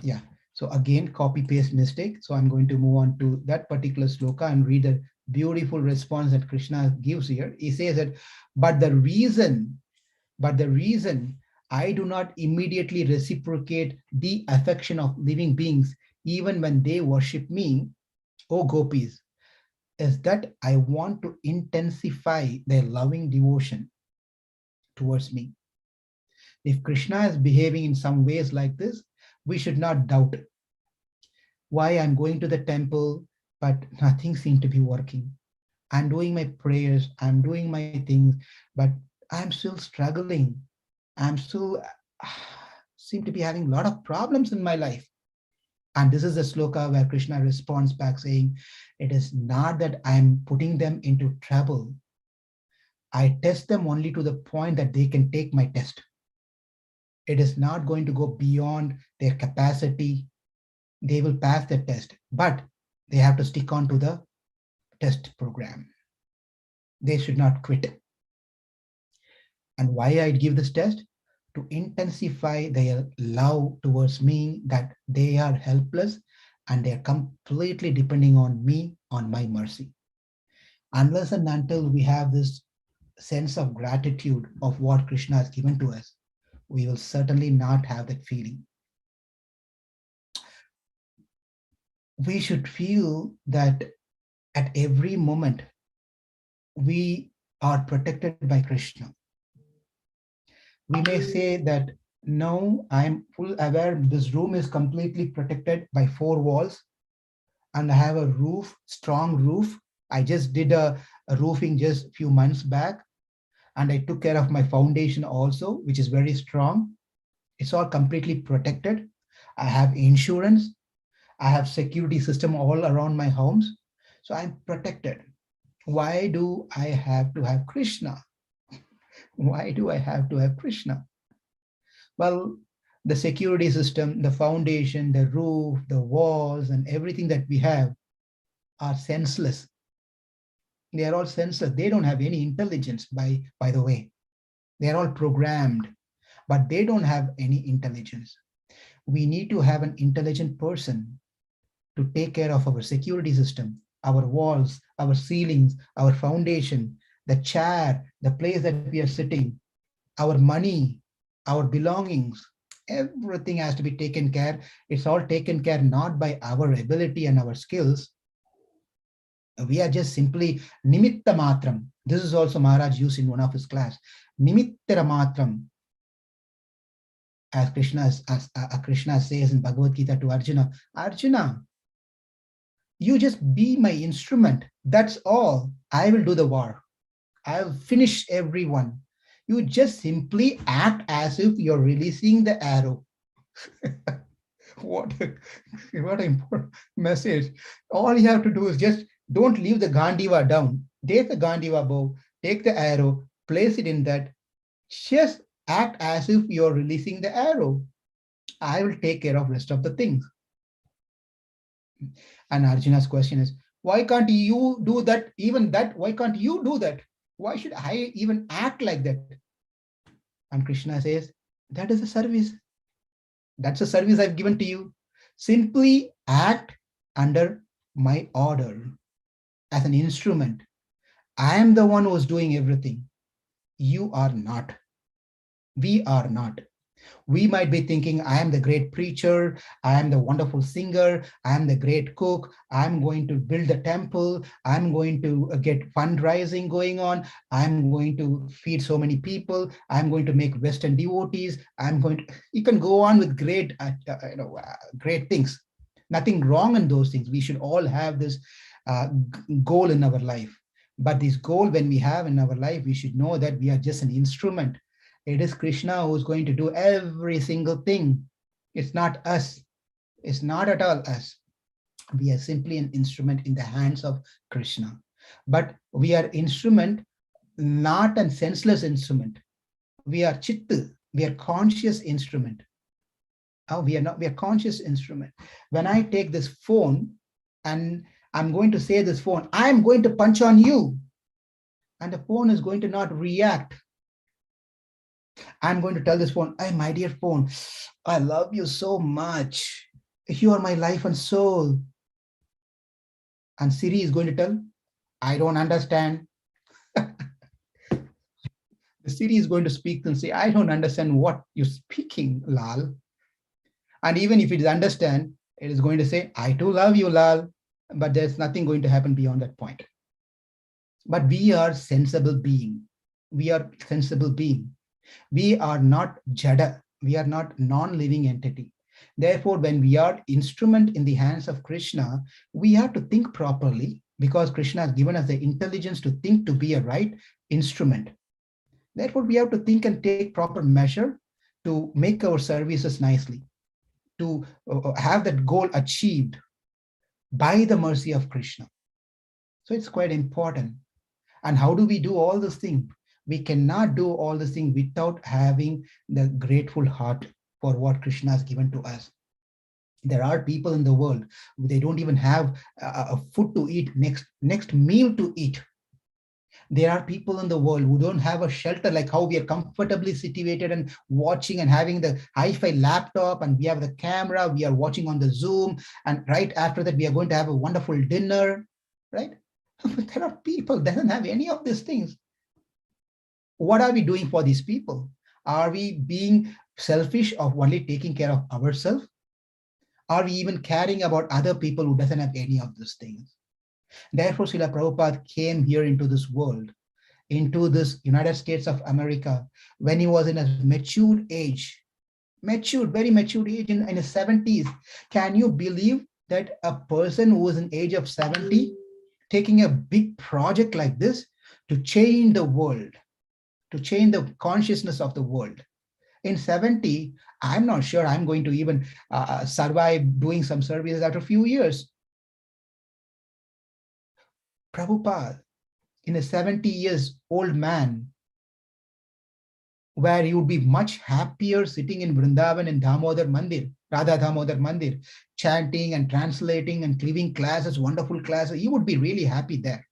Yeah. So again, copy paste mistake. So I'm going to move on to that particular sloka and read the beautiful response that Krishna gives here. He says that, but the reason, but the reason I do not immediately reciprocate the affection of living beings, even when they worship me, O gopis, is that I want to intensify their loving devotion towards me. If Krishna is behaving in some ways like this, we should not doubt why I'm going to the temple, but nothing seems to be working. I'm doing my prayers, I'm doing my things, but I'm still struggling. I'm still seem to be having a lot of problems in my life. And this is the sloka where Krishna responds back saying, it is not that I'm putting them into trouble. I test them only to the point that they can take my test. It is not going to go beyond their capacity. They will pass the test, but they have to stick on to the test program. They should not quit. And why I give this test? To intensify their love towards me, that they are helpless and they are completely depending on me, on my mercy. Unless and until we have this sense of gratitude of what Krishna has given to us, we will certainly not have that feeling. We should feel that at every moment we are protected by Krishna. We may say that, no, I'm full aware this room is completely protected by four walls and I have a roof, strong roof. I just did a roofing just a few months back and I took care of my foundation also, which is very strong. It's all completely protected. I have insurance. I have security system all around my homes. So I'm protected. Why do I have to have Krishna? Why do I have to have Krishna? Well, the security system, the foundation, the roof, the walls, and everything that we have are senseless. They are all senseless. They don't have any intelligence, by the way. They are all programmed, but they don't have any intelligence. We need to have an intelligent person to take care of our security system, our walls, our ceilings, our foundation, the chair, the place that we are sitting, our money, our belongings. Everything has to be taken care. It's all taken care not by our ability and our skills. We are just simply nimitta matram. This is also Maharaj used in one of his class. Nimittara matram, as Krishna says in Bhagavad Gita to Arjuna. Arjuna, you just be my instrument. That's all. I will do the war. I'll finish everyone. You just simply act as if you're releasing the arrow. what what an important message. All you have to do is just don't leave the Gandiva down. Take the Gandiva bow, take the arrow, place it in that. Just act as if you're releasing the arrow. I will take care of rest of the things. And Arjuna's question is, why can't you do that? Even that, why can't you do that? Why should I even act like that? And Krishna says, that is a service. That's a service I've given to you. Simply act under my order as an instrument. I am the one who's doing everything. You are not. We are not. We might be thinking, I am the great preacher, I am the wonderful singer, I am the great cook, I'm going to build a temple, I'm going to get fundraising going on, I'm going to feed so many people, I'm going to make Western devotees, I'm going to, you can go on with great things. Nothing wrong in those things. We should all have this goal in our life. But this goal, when we have in our life, we should know that we are just an instrument. It is Krishna who's going to do every single thing. It's not us. It's not at all us. We are simply an instrument in the hands of Krishna. But we are instrument, not a senseless instrument. we are chitta, we are conscious instrument. We are not, we are conscious instrument. When I take this phone and I'm going to say this phone, I'm going to punch on you, and the phone is going to not react. I'm going to tell this phone, hey, my dear phone, I love you so much. You are my life and soul. And Siri is going to tell, I don't understand. The Siri is going to speak and say, I don't understand what you're speaking, Lal. And even if it is understand, it is going to say, I too love you, Lal. But there's nothing going to happen beyond that point. But we are sensible being. We are sensible being. We are not jada. We are not non-living entity. Therefore, when we are instrument in the hands of Krishna, we have to think properly, because Krishna has given us the intelligence to think, to be a right instrument. Therefore, we have to think and take proper measure to make our services nicely, to have that goal achieved by the mercy of Krishna. So it's quite important. And how do we do all these things? We cannot do all these things without having the grateful heart for what Krishna has given to us. There are people in the world, they don't even have a food to eat, next meal to eat. There are people in the world who don't have a shelter, like how we are comfortably situated and watching and having the hi-fi laptop, and we have the camera, we are watching on the Zoom, and right after that we are going to have a wonderful dinner, right? There are people that don't have any of these things. What are we doing for these people? Are we being selfish of only taking care of ourselves? Are we even caring about other people who doesn't have any of these things? Therefore, Srila Prabhupada came here into this world, into this United States of America, when he was in a matured age, very matured age in his 70s. Can you believe that a person who is in age of 70 taking a big project like this to change the world, to change the consciousness of the world? In 70, I'm not sure I'm going to even survive doing some services after a few years. Prabhupada, in a 70 years old man, where he would be much happier sitting in Vrindavan in Damodar Mandir, Radha Damodar Mandir, chanting and translating and giving classes, wonderful classes. He would be really happy there.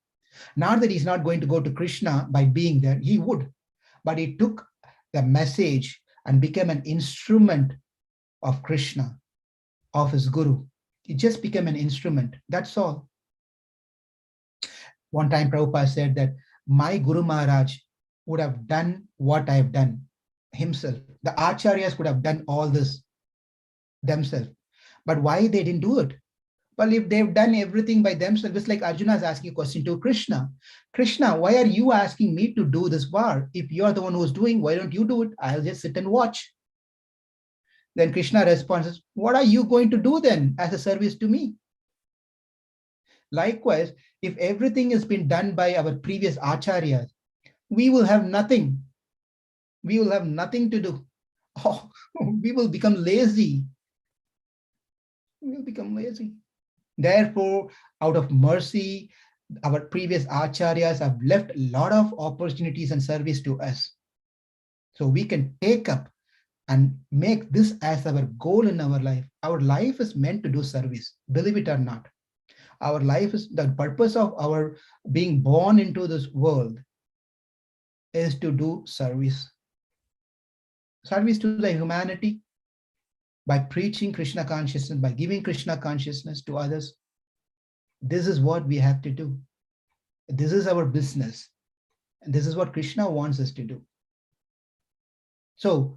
Not that he's not going to go to Krishna by being there, he would. But he took the message and became an instrument of Krishna, of his Guru. He just became an instrument. That's all. One time Prabhupada said that my Guru Maharaj would have done what I've done himself. The Acharyas could have done all this themselves. But why they didn't do it? Well, if they've done everything by themselves, it's like Arjuna is asking a question to Krishna. Krishna, why are you asking me to do this war? If you're the one who's doing, why don't you do it? I'll just sit and watch. Then Krishna responds, what are you going to do then as a service to me? Likewise, if everything has been done by our previous acharyas, we will have nothing. We will have nothing to do. Oh, we will become lazy. We will become lazy. Therefore, out of mercy, our previous acharyas have left a lot of opportunities and service to us. So we can take up and make this as our goal in our life. Our life is meant to do service, believe it or not. Our life is, the purpose of our being born into this world is to do service. Service to the humanity by preaching Krishna consciousness, by giving Krishna consciousness to others. This is what we have to do. This is our business. And this is what Krishna wants us to do. So,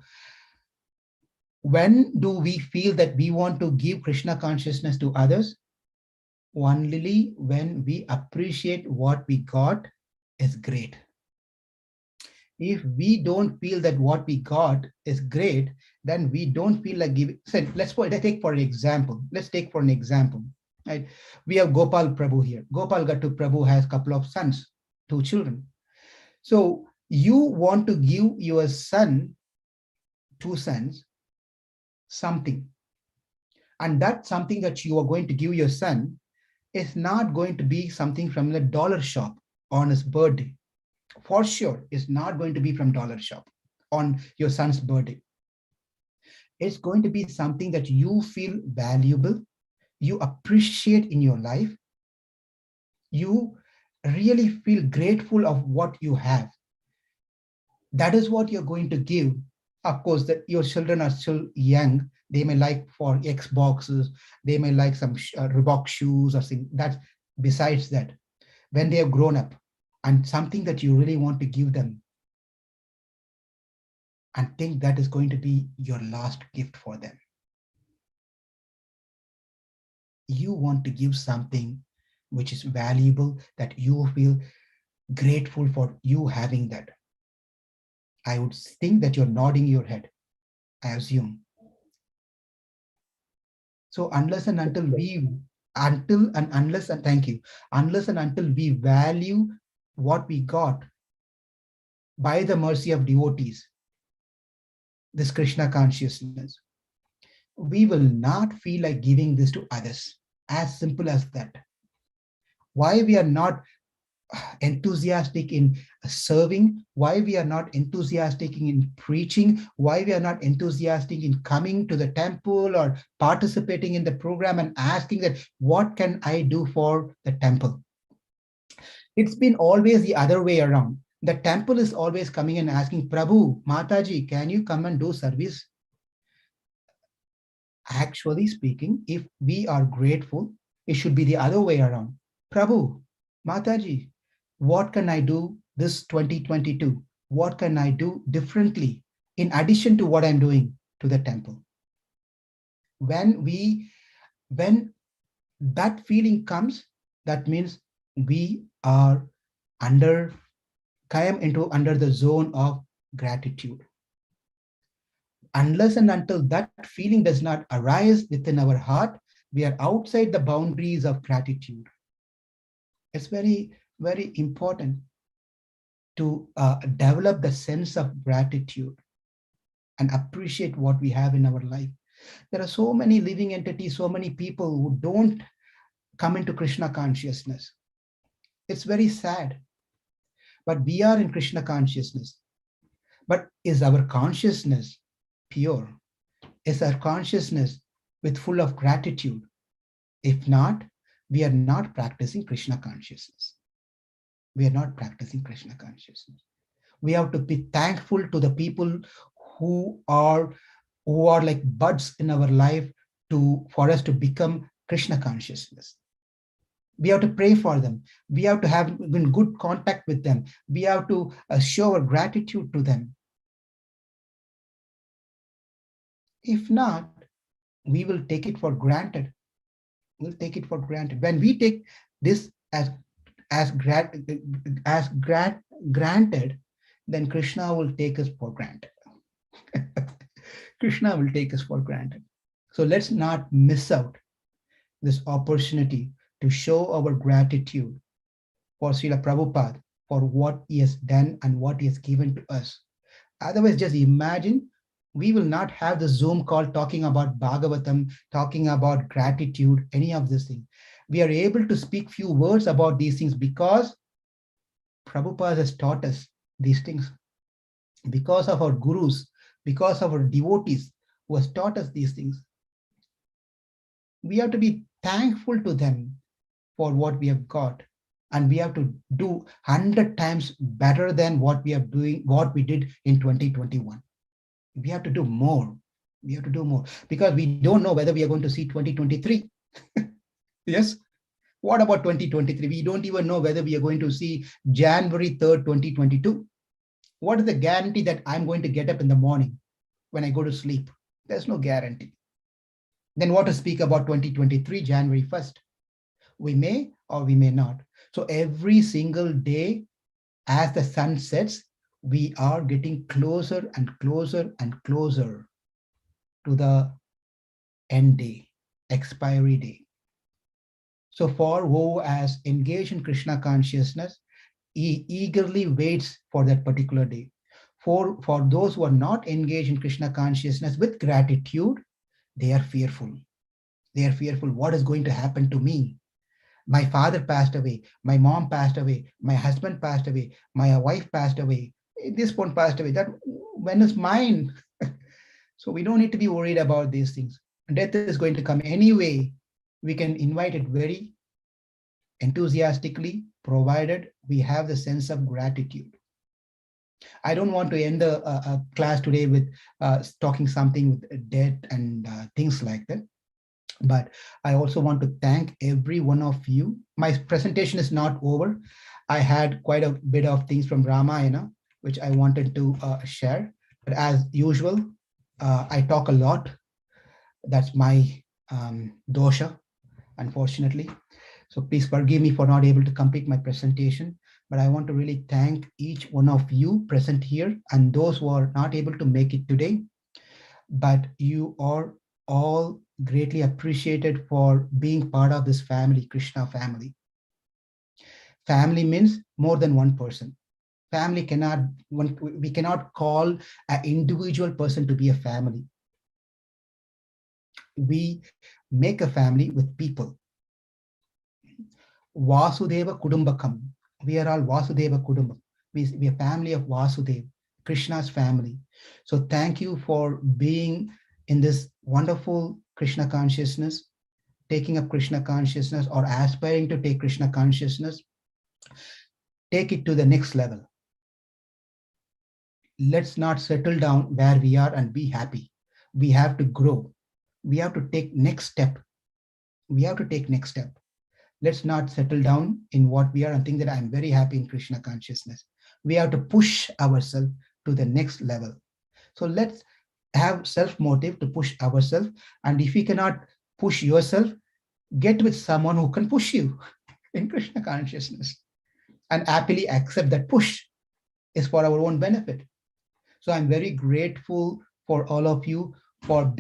when do we feel that we want to give Krishna consciousness to others? Only when we appreciate what we got is great. If we don't feel that what we got is great, then we don't feel like giving. So let's take for an example. Let's take for an example. Right? We have Gopal Prabhu here. Gopal Gattu Prabhu has a couple of sons, 2 children. So you want to give your son, 2 sons, something. And that something that you are going to give your son is not going to be something from the dollar shop on his birthday. For sure, it's not going to be from dollar shop. on your son's birthday. It's going to be something that you feel valuable, you appreciate in your life, you really feel grateful of what you have. That is what you're going to give. Of course, that your children are still young. They may like for Xboxes, they may like some Reebok shoes or something. That's besides that. When they have grown up and something that you really want to give them and think that is going to be your last gift for them. You want to give something which is valuable, that you feel grateful for you having that. I would think that you're nodding your head, I assume. So unless and thank you, unless and until we value what we got by the mercy of devotees, this Krishna consciousness, we will not feel like giving this to others. As simple as that. Why we are not enthusiastic in serving, why we are not enthusiastic in preaching, why we are not enthusiastic in coming to the temple or participating in the program and asking that, what can I do for the temple? It's been always the other way around. The temple is always coming and asking, Prabhu, Mataji, can you come and do service? Actually speaking, if we are grateful, it should be the other way around. Prabhu, Mataji, what can I do this 2022? What can I do differently in addition to what I'm doing to the temple? When that feeling comes, that means we are under the zone of gratitude. Unless and until that feeling does not arise within our heart, we are outside the boundaries of gratitude. It's very, very important to develop the sense of gratitude and appreciate what we have in our life. There are so many living entities, so many people who don't come into Krishna consciousness. It's very sad. But we are in Krishna consciousness. But is our consciousness pure? Is our consciousness with full of gratitude? If not, we are not practicing Krishna consciousness. We are not practicing Krishna consciousness. We have to be thankful to the people who are like buds in our life for us to become Krishna consciousness. We have to pray for them. We have to have in good contact with them. We have to show our gratitude to them. If not, we will take it for granted. We'll take it for granted. When we take this as granted, then Krishna will take us for granted. Krishna will take us for granted. So let's not miss out this opportunity to show our gratitude for Srila Prabhupada, for what he has done and what he has given to us. Otherwise, just imagine, we will not have the Zoom call talking about Bhagavatam, talking about gratitude, any of these things. We are able to speak few words about these things because Prabhupada has taught us these things. Because of our gurus, because of our devotees who has taught us these things. We have to be thankful to them for what we have got. And we have to do 100 times better than what we did in 2021. We have to do more. We have to do more because we don't know whether we are going to see 2023. Yes. What about 2023? We don't even know whether we are going to see January 3rd, 2022. What is the guarantee that I'm going to get up in the morning when I go to sleep? There's no guarantee. Then what to speak about 2023, January 1st? We may or we may not. So every single day as the sun sets, we are getting closer and closer and closer to the end day, expiry day. So for who has engaged in Krishna consciousness, he eagerly waits for that particular day. For those who are not engaged in Krishna consciousness with gratitude, they are fearful. They are fearful. What is going to happen to me? My father passed away. My mom passed away. My husband passed away. My wife passed away. This one passed away. That when is mine? So we don't need to be worried about these things. Death is going to come anyway. We can invite it very enthusiastically, provided we have the sense of gratitude. I don't want to end the class today with talking something with death and things like that. But I also want to thank every one of you. My presentation is not over. I had quite a bit of things from Ramayana, which I wanted to share. But as usual, I talk a lot. That's my dosha, unfortunately. So please forgive me for not able to complete my presentation. But I want to really thank each one of you present here and those who are not able to make it today. But you are all greatly appreciated for being part of this family, Krishna family. Family means more than one person. Family cannot, we cannot call an individual person to be a family. We make a family with people. Vasudeva Kudumbakam. We are all Vasudeva Kudumbam. We are family of Vasudeva, Krishna's family. So thank you for being in this wonderful Krishna consciousness, taking up Krishna consciousness or aspiring to take Krishna consciousness. Take it to the next level. Let's not settle down where we are and be happy. We have to grow. We have to take next step. We have to take next step. Let's not settle down in what we are and think that I'm very happy in Krishna consciousness. We have to push ourselves to the next level. So let's have self-motive to push ourselves. And if you cannot push yourself, get with someone who can push you in Krishna consciousness and happily accept that push is for our own benefit. So I'm very grateful for all of you for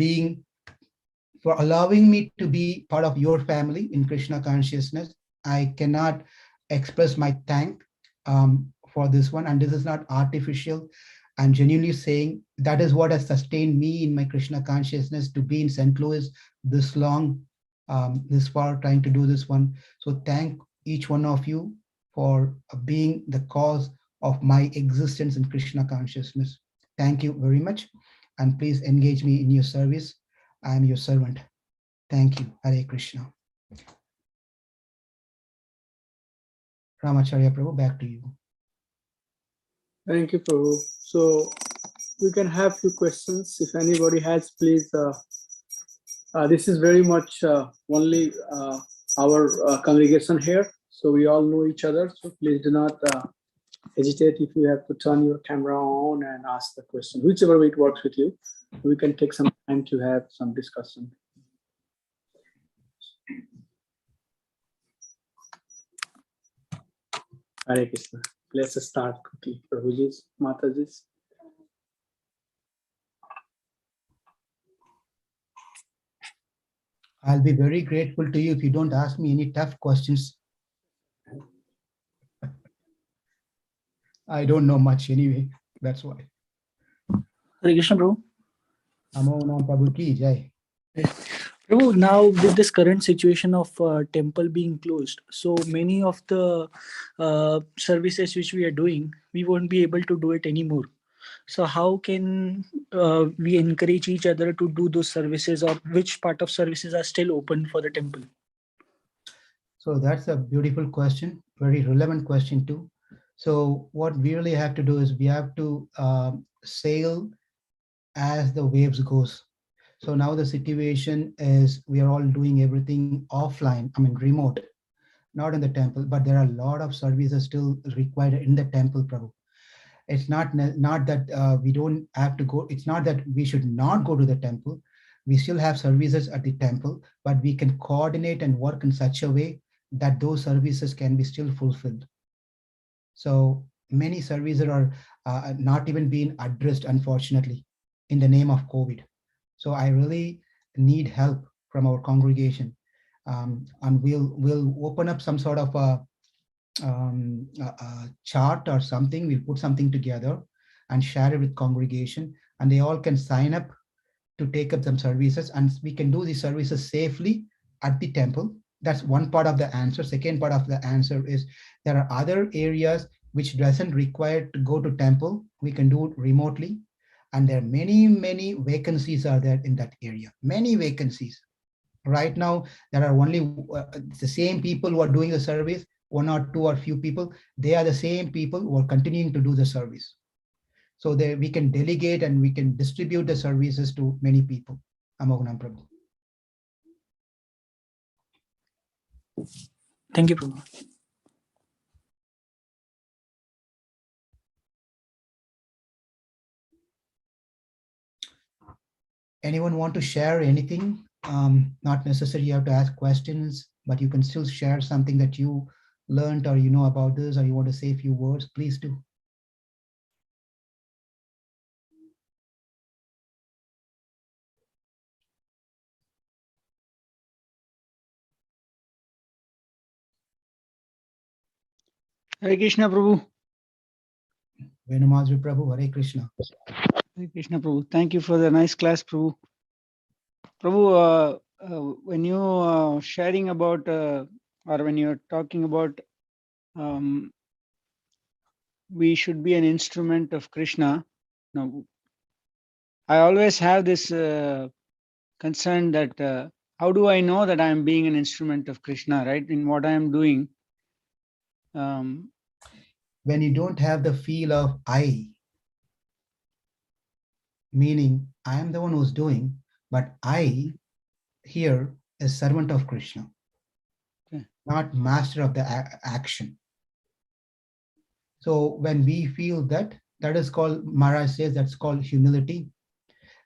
allowing me to be part of your family in Krishna consciousness. I cannot express my thank for this one. And this is not artificial. I'm genuinely saying that is what has sustained me in my Krishna consciousness to be in St. Louis this long, this far, trying to do this one. So thank each one of you for being the cause of my existence in Krishna consciousness. Thank you very much. And please engage me in your service. I am your servant. Thank you. Hare Krishna. Ramacharya Prabhu, back to you. Thank you, Prabhu. So we can have few questions. If anybody has, please. This is very much only our congregation here. So we all know each other. So please do not hesitate if you have to turn your camera on and ask the question, whichever way it works with you. We can take some time to have some discussion. Hare Krishna. Let's start quickly. Prabhuji's, Mataji's. I'll be very grateful to you if you don't ask me any tough questions. I don't know much anyway. That's why. Hare Krishna, Prabhu. Namo Nam Prabhu ki jai. Prabhu, now with this current situation of temple being closed, so many of the services which we are doing, we won't be able to do it anymore. So how can we encourage each other to do those services, or which part of services are still open for the temple? So that's a beautiful question, very relevant question too. So what we really have to do is we have to sail as the waves goes. So now the situation is we are all doing everything offline, I mean remote, not in the temple, but there are a lot of services still required in the temple, Prabhu. It's not that we don't have to go, it's not that we should not go to the temple. We still have services at the temple, but we can coordinate and work in such a way that those services can be still fulfilled. So many services are not even being addressed, unfortunately, in the name of COVID. So I really need help from our congregation, and we'll open up some sort of a chart or something. We'll put something together and share it with congregation, and they all can sign up to take up some services, and we can do these services safely at the temple. That's one part of the answer. Second part of the answer is there are other areas which doesn't require to go to temple. We can do it remotely. And there are many vacancies are there in that area, many vacancies. Right now, there are only the same people who are doing the service, one or two or few people, they are the same people who are continuing to do the service. So that we can delegate and we can distribute the services to many people. Amognam Prabhu. Thank you, Prabhu. Anyone want to share anything? Not necessarily you have to ask questions, but you can still share something that you learned or you know about this, or you want to say a few words, please do. Hare Krishna, Prabhu. Venumadri Prabhu, Hare Krishna. Hare Krishna, Prabhu. Thank you for the nice class, Prabhu. Prabhu, when you sharing about or when you're talking about we should be an instrument of Krishna. Now, I always have this concern that how do I know that I'm being an instrument of Krishna, right? In what I am doing. When you don't have the feel of I, meaning I am the one who's doing, but I here is servant of Krishna, Okay. not master of the action. So when we feel that, that is called, Maharaj says, that's called humility.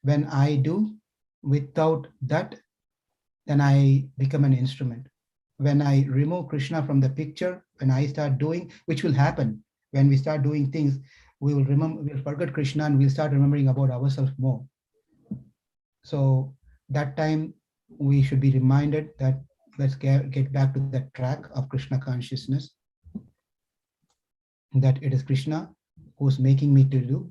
When I do without that, then I become an instrument. When I remove Krishna from the picture, when I start doing, which will happen when we start doing things, we will remember, we'll forget Krishna and we'll start remembering about ourselves more. So that time we should be reminded that let's get back to that track of Krishna consciousness, that it is Krishna who's making me to do.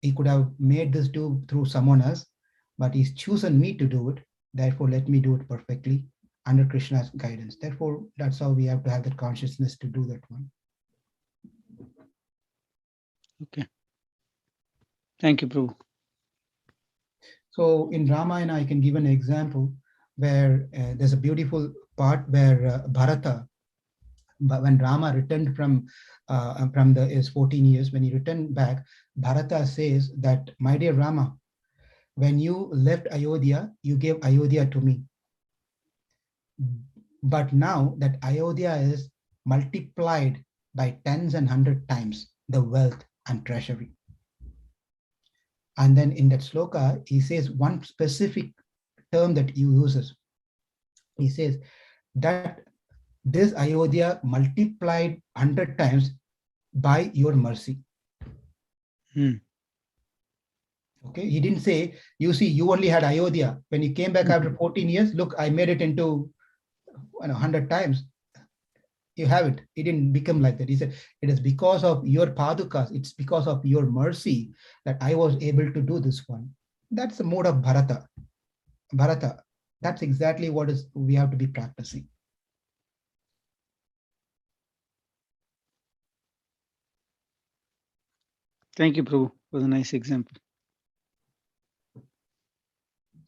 He could have made this do through someone else, but he's chosen me to do it. Therefore, let me do it perfectly under Krishna's guidance. Therefore, that's how we have to have that consciousness to do that one. Okay. Thank you, Prabhu. So in Ramayana, I can give an example where there's a beautiful part where Bharata, but when Rama returned from his 14 years, when he returned back, Bharata says that, my dear Rama, when you left Ayodhya, you gave Ayodhya to me. But now that Ayodhya is multiplied by tens and 100 times the wealth and treasury. And then in that sloka, he says one specific term that he uses. He says that this Ayodhya multiplied 100 times by your mercy. Okay, he didn't say, you see, you only had Ayodhya. When you came back after 14 years, look, I made it into 100 times. You have it. It didn't become like that. He said, it is because of your padukas, it's because of your mercy that I was able to do this one. That's the mode of Bharata. Bharata, that's exactly what is we have to be practicing. Thank you, Prabhu, for the nice example.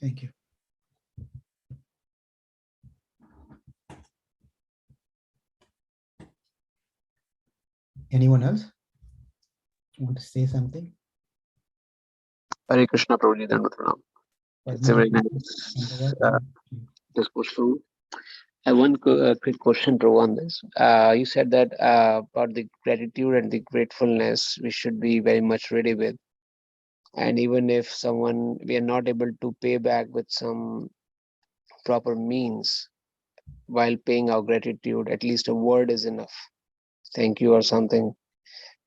Thank you. Anyone else want to say something? Hare Krishna, Prabhuji, Dandavat. It's a very nice discourse, Prabhu. I have one quick question, Prabhu, on this. You said that about the gratitude and the gratefulness we should be very much ready with. And even if someone, we are not able to pay back with some proper means while paying our gratitude, at least a word is enough. Thank you or something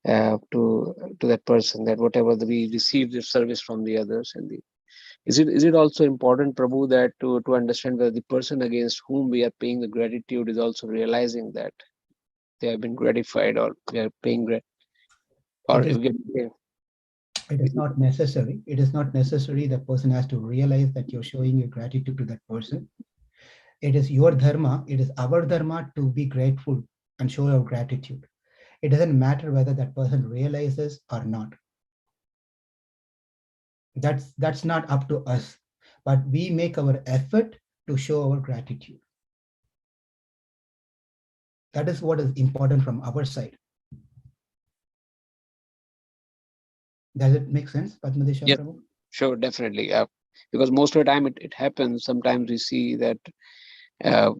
to that person, that whatever we receive the service from the others. And is it also important, Prabhu, that to understand whether the person against whom we are paying the gratitude is also realizing that they have been gratified, or we are paying or it is not necessary. It is not necessary the person has to realize that you're showing your gratitude to that person. It is your dharma, it is our dharma to be grateful and show our gratitude. It doesn't matter whether that person realizes or not. That's not up to us, but we make our effort to show our gratitude. That is what is important from our side. Does it make sense, Padmadesha Yes, Prabhu? sure, definitely. Because most of the time it happens. Sometimes we see that, uh,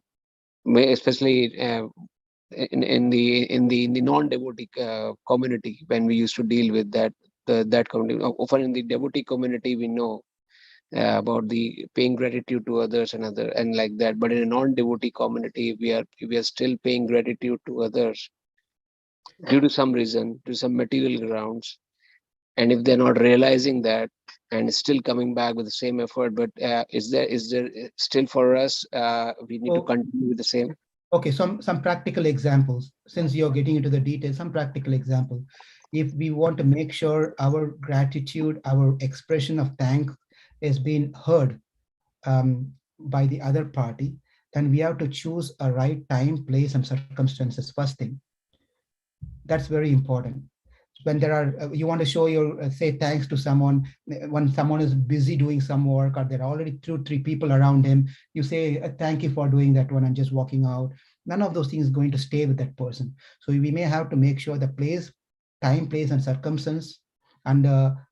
especially in the non-devotee community, when we used to deal with that community. Often in the devotee community, we know about the paying gratitude to others and like that. But in a non-devotee community, we are still paying gratitude to others due to some reason, to some material grounds. And if they're not realizing that and still coming back with the same effort, but is there still for us, we need to Oh, continue with the same? okay, some practical examples. Since you're getting into the details, some practical example. If we want to make sure our gratitude, our expression of thanks is being heard by the other party, then we have to choose a right time, place, and circumstances first thing. That's very important. When there are, you want to show your, say thanks to someone, when someone is busy doing some work or there are already 2 3 people around him, you say thank you for doing that one and just walking out. None of those things is going to stay with that person. So we may have to make sure the place, time, place, and circumstance, and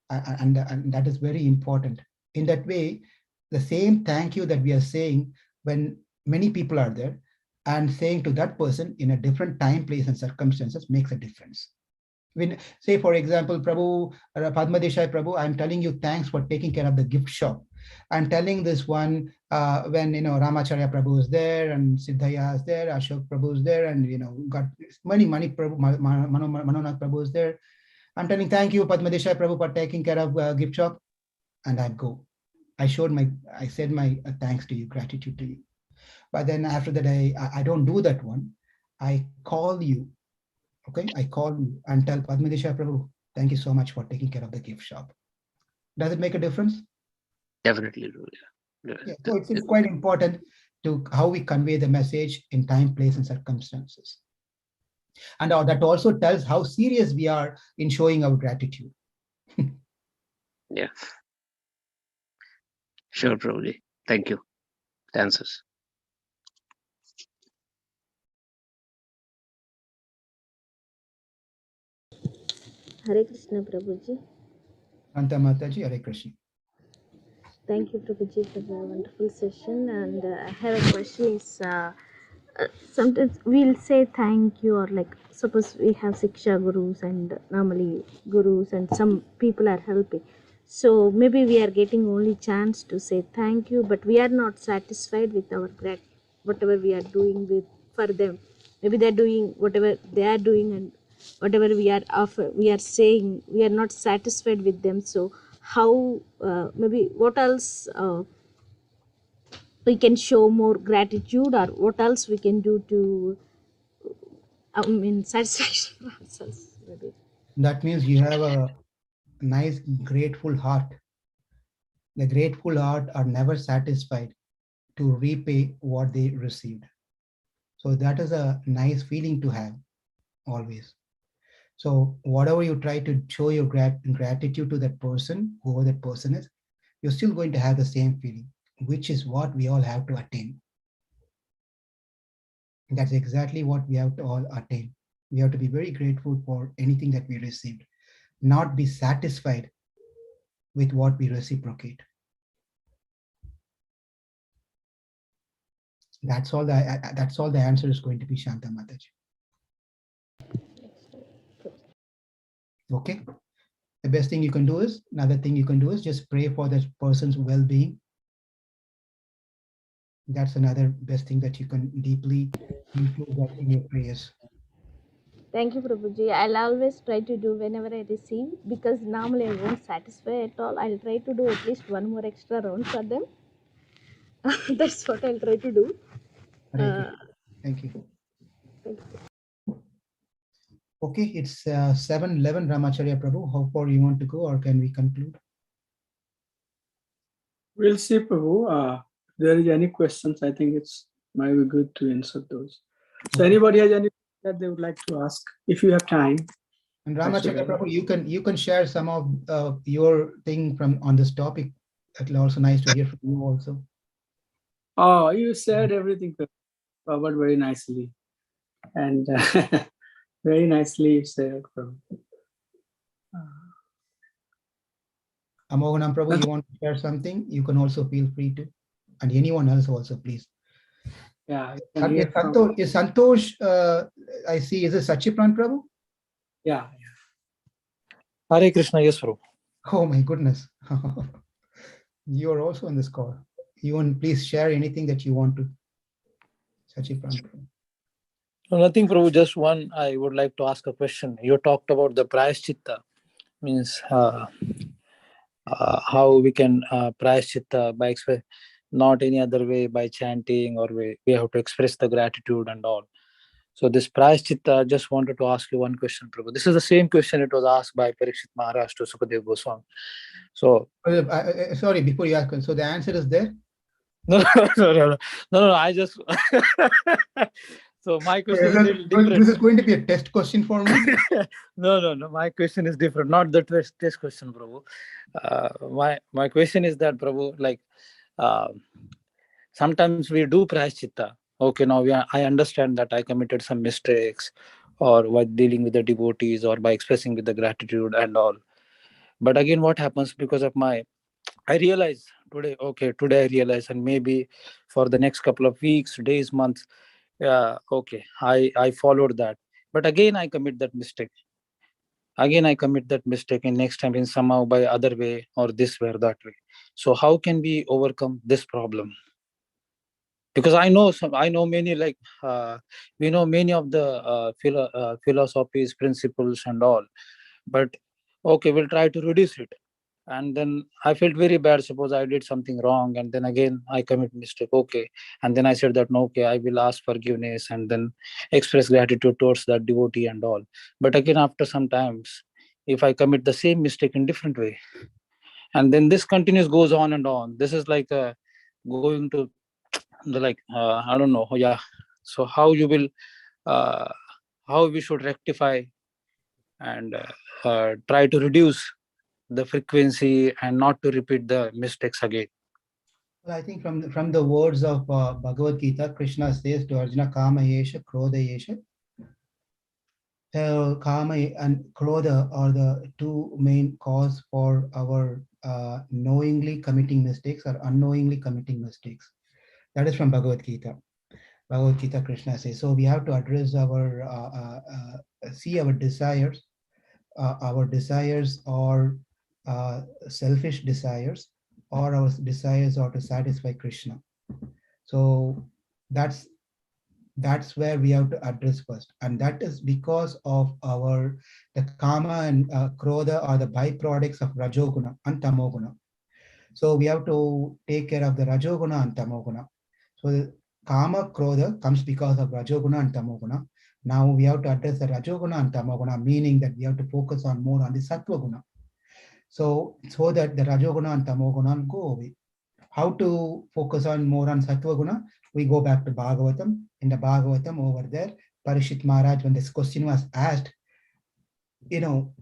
and that is very important. In that way, the same thank you that we are saying when many people are there, and saying to that person in a different time, place, and circumstances makes a difference. When, say for example, Prabhu, Padma Desai Prabhu, I'm telling you thanks for taking care of the gift shop. I'm telling this one when Ramacharya Prabhu is there and Siddhaya is there, Ashok Prabhu is there, and got many Prabhu, Manonath Prabhu is there. I'm telling thank you Padma Desai Prabhu for taking care of gift shop, and I go. I said my thanks to you, gratitude to you. But then after that, I don't do that one. I call you. Okay, I call you and tell Padmadisha Prabhu, thank you so much for taking care of the gift shop. Does it make a difference? Definitely do, yeah. Yeah. So it's quite important to how we convey the message in time, place, and circumstances. And that also tells how serious we are in showing our gratitude. Yeah, sure, Prabhuji. Thank you. Answers. Hare Krishna Prabhuji. Santa Mataji, Hare Krishna. Thank you Prabhuji for the wonderful session. And I have a question is sometimes we'll say thank you, or like suppose we have Siksha gurus and normally gurus and some people are helping. So maybe we are getting only chance to say thank you, but we are not satisfied with our whatever we are doing with for them. Maybe they're doing whatever they are doing, and whatever we are saying, we are not satisfied with them. So how maybe what else we can show more gratitude, or what else we can do to satisfaction for ourselves maybe. That means you have a nice, grateful heart. The grateful heart are never satisfied to repay what they received. So that is a nice feeling to have always. So whatever you try to show your gratitude to that person, whoever that person is, you're still going to have the same feeling, which is what we all have to attain. That's exactly what we have to all attain. We have to be very grateful for anything that we received, not be satisfied with what we reciprocate. That's all the answer is going to be, Shanta Mataji. Okay. The best thing you can do is, another thing you can do is just pray for that person's well-being. That's another best thing that you can deeply include that in your prayers. Thank you Prabhuji. I'll always try to do whenever I receive, because normally I won't satisfy at all. I'll try to do at least one more extra round for them. That's what I'll try to do. Hare Thank you. Thank you. Okay, it's 7:11, Ramacharya Prabhu. How far you want to go, or can we conclude? We'll see, Prabhu. If there is any questions, I think it's might be good to answer those. So Okay. anybody has anything that they would like to ask, if you have time? And Ramachandra Prabhu, you can share some of your thing from on this topic. It'll also nice to hear from you also. Oh, you said everything covered very nicely, and very nicely you said. Amoganam Prabhu, you want to share something? You can also feel free to, and anyone else also, please. Yeah, you can hear from. Is Santosh, I see, is it Sachipran Prabhu? Yeah. Hare Krishna, yes, Prabhu. Oh my goodness. You are also on this call. You want please share anything that you want to. Sachipran Prabhu. No, nothing, Prabhu. Just one, I would like to ask a question. You talked about the prayaschitta, means how we can prayaschitta by not any other way, by chanting, or we have to express the gratitude and all. So this prayaschitta, I just wanted to ask you one question, Prabhu. This is the same question it was asked by Parikshit Maharaj to Sukadev Goswami. So sorry, before you ask, so the answer is there? no, I just so my question is a little different. This is going to be a test question for me. No. My question is different, not the test question, Prabhu. My question is that, Prabhu, like sometimes we do prayaschitta. Okay, now I understand that I committed some mistakes, or while dealing with the devotees, or by expressing with the gratitude and all. But again, what happens because of I realize today, okay, today I realize, and maybe for the next couple of weeks, days, months, okay, I followed that. But again, I commit that mistake. Again, I commit that mistake, and next time in somehow by other way, or this way or that way. So how can we overcome this problem? Because I know many, like we know many of the philosophies, principles and all, but okay, we'll try to reduce it. And then I felt very bad, suppose I did something wrong, and then again I commit mistake, okay, and then I said that no, okay, I will ask forgiveness and then express gratitude towards that devotee and all. But again, after some times, if I commit the same mistake in different way, and then this continues, goes on and on, this is like going to the, like I don't know, yeah. So how you will uh, how we should rectify and try to reduce the frequency and not to repeat the mistakes again? Well, I think from the words of Bhagavad Gita, Krishna says to Arjuna, Kama Yesha, Krodha Yesha. Kama and Krodha are the two main cause for our knowingly committing mistakes or unknowingly committing mistakes. That is from Bhagavad Gita. Bhagavad Gita, Krishna says. So we have to address see our desires. Our desires are selfish desires, or our desires are to satisfy Krishna. So that's where we have to address first, and that is because of the Kama and Krodha are the byproducts of Rajoguna and Tamoguna. So we have to take care of the Rajoguna and Tamoguna. So the Kama Krodha comes because of Rajoguna and Tamoguna. Now we have to address the Rajoguna and Tamoguna, meaning that we have to focus on more on the Sattvaguna. So that the Rajoguna and Tamoguna go away. How to focus on more on Sattvaguna? We go back to Bhagavatam. In the Bhagavatam over there, Parishit Maharaj, when this question was asked, your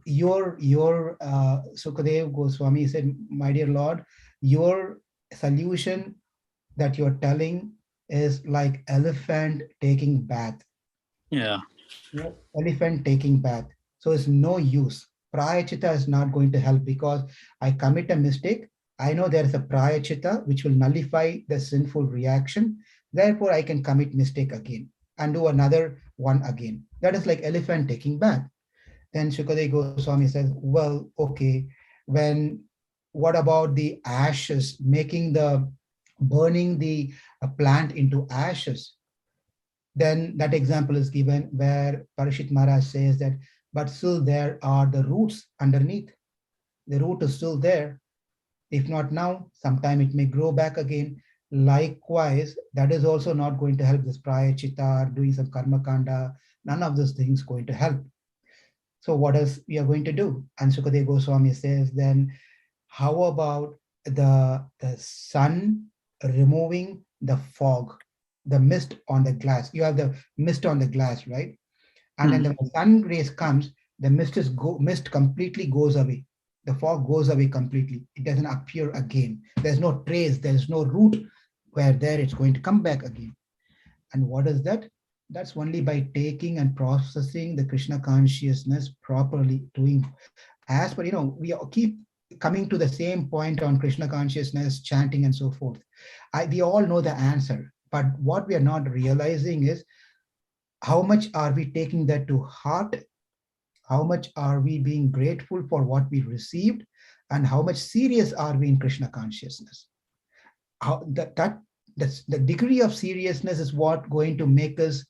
Sukadev Goswami said, my dear Lord, your solution that you're telling is like elephant taking bath. Yeah. Elephant taking bath. So it's no use. Prayachita is not going to help, because I commit a mistake. I know there is a prayachita which will nullify the sinful reaction. Therefore, I can commit mistake again and do another one again. That is like elephant taking bath. Then Shukadev Goswami says, well, okay, what about the ashes, burning the plant into ashes? Then that example is given where Parishit Maharaj says that, but still there are the roots underneath. The root is still there. If not now, sometime it may grow back again. Likewise, that is also not going to help this prayachita, doing some karma kanda. None of those things going to help. So what else we are going to do? And Sukadeva Goswami says, then how about the sun removing the fog, the mist on the glass? You have the mist on the glass, right? And then the sun rays comes, the mist completely goes away. The fog goes away completely. It doesn't appear again. There's no trace, there's no route where there it's going to come back again. And what is that? That's only by taking and processing the Krishna consciousness properly, doing as per, we keep coming to the same point on Krishna consciousness, chanting, and so forth. We all know the answer, but what we are not realizing is how much are we taking that to heart, how much are we being grateful for what we received, and how much serious are we in Krishna consciousness. That's the degree of seriousness is what going to make us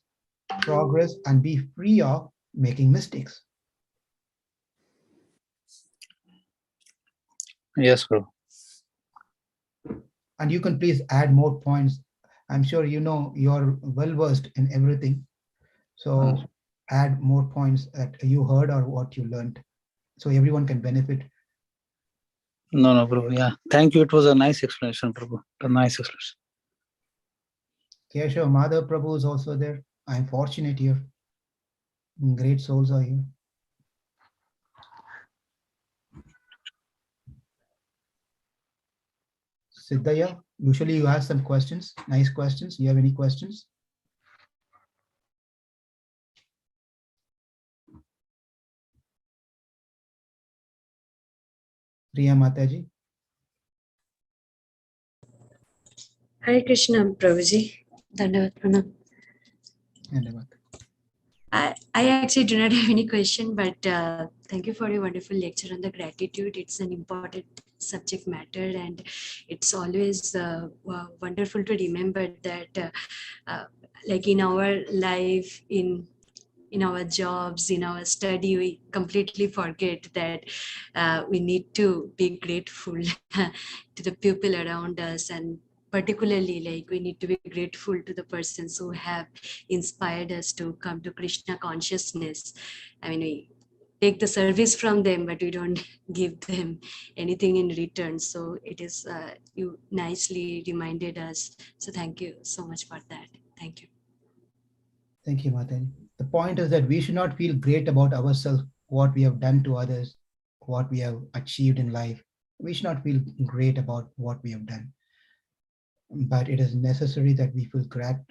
progress and be free of making mistakes. Yes, Prabhu. And you can please add more points. I'm sure you're well versed in everything. So add more points that you heard or what you learned, so everyone can benefit. No, Prabhu. Yeah. Thank you. It was a nice explanation, Prabhu. A nice explanation. Keshav Madhav Prabhu is also there. I'm fortunate here. Great souls are here. Siddhaya, usually you ask some questions, nice questions. You have any questions? Priya Mataji. Hare Krishna, Prabhuji. Dandavat Pranam. I actually do not have any question, but thank you for your wonderful lecture on the gratitude. It's an important subject matter, and it's always wonderful to remember that, like in our life, in our jobs, in our study, we completely forget that we need to be grateful to the people around us, and particularly like we need to be grateful to the persons who have inspired us to come to Krishna consciousness. I mean, we take the service from them, but we don't give them anything in return. So it is, you nicely reminded us. So thank you so much for that. Thank you. Thank you, Mataji. The point is that we should not feel great about ourselves, what we have done to others, what we have achieved in life. We should not feel great about what we have done. But it is necessary that we feel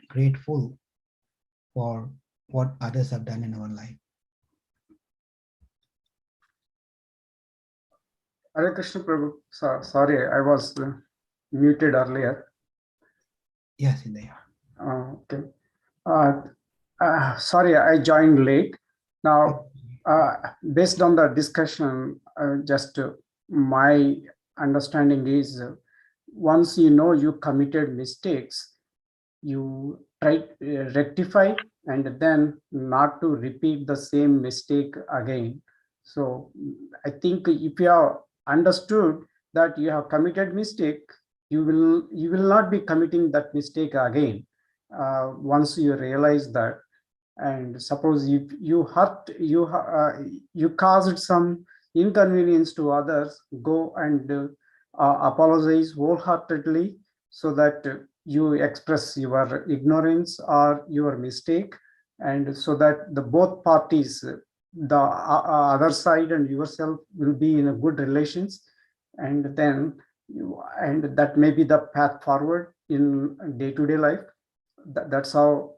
grateful for what others have done in our life. Hare Krishna Prabhu. Sorry, I was muted earlier. Yes, they are. Okay. Sorry, I joined late. Now, based on the discussion, just my understanding is once you know you committed mistakes, you try to rectify and then not to repeat the same mistake again. So I think if you have understood that you have committed mistake, you will not be committing that mistake again. Once you realize that, and suppose if you hurt you caused some inconvenience to others, go and apologize wholeheartedly, so that you express your ignorance or your mistake, and so that the both parties, the other side and yourself, will be in a good relations, and then and that may be the path forward in day-to-day life. That's how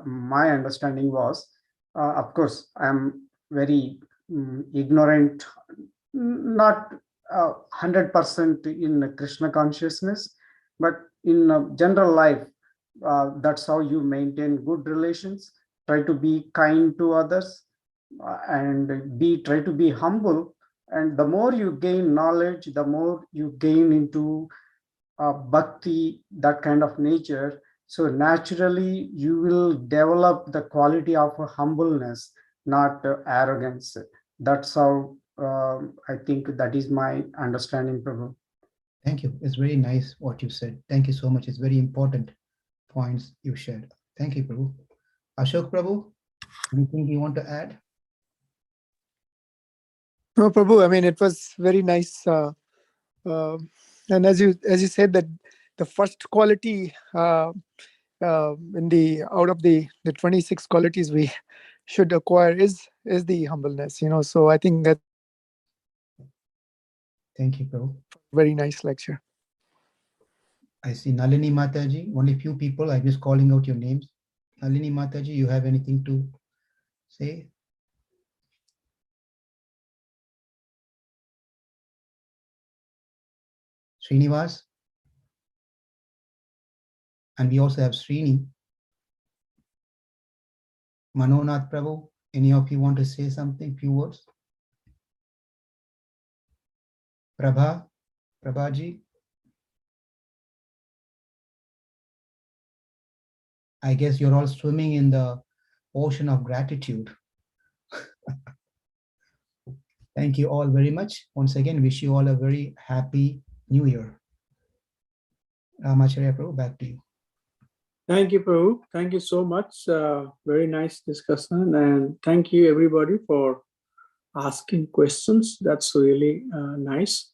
my understanding was. Of course, I'm very ignorant, not 100% in Krishna consciousness, but in general life, that's how you maintain good relations. Try to be kind to others, and try to be humble. And the more you gain knowledge, the more you gain into bhakti, that kind of nature. So naturally, you will develop the quality of humbleness, not arrogance. That's how I think that is my understanding, Prabhu. Thank you. It's very nice what you said. Thank you so much. It's very important points you shared. Thank you, Prabhu. Ashok Prabhu, anything you want to add? No, Prabhu. I mean, it was very nice. And as you said, that the first quality in the out of the 26 qualities we should acquire is the humbleness. So I think that's Thank you, Prabhu. very nice lecture. I see Nalini Mataji, only few people. I'm just calling out your names. Nalini Mataji, you have anything to say? Srinivas? And we also have Srini. Manonath Prabhu, any of you want to say something, few words? Prabhaji? I guess you're all swimming in the ocean of gratitude. Thank you all very much. Once again, wish you all a very happy New Year. Ramacharya Prabhu, back to you. Thank you, Prabhu. Thank you so much. Very nice discussion. And thank you, everybody, for asking questions. That's really nice.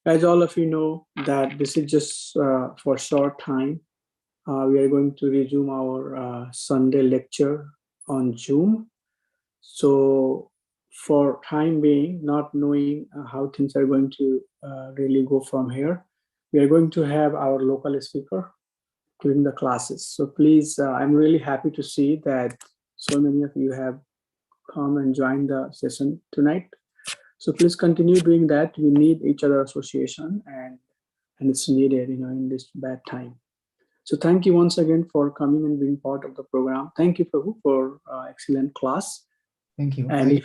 As all of you know, that this is just for a short time. We are going to resume our Sunday lecture on Zoom. So for time being, not knowing how things are going to really go from here, we are going to have our local speaker during the classes. So please, I'm really happy to see that so many of you have come and joined the session tonight. So please continue doing that. We need each other association, and it's needed, in this bad time. So thank you once again for coming and being part of the program. Thank you, Prabhu, for excellent class. Thank you. And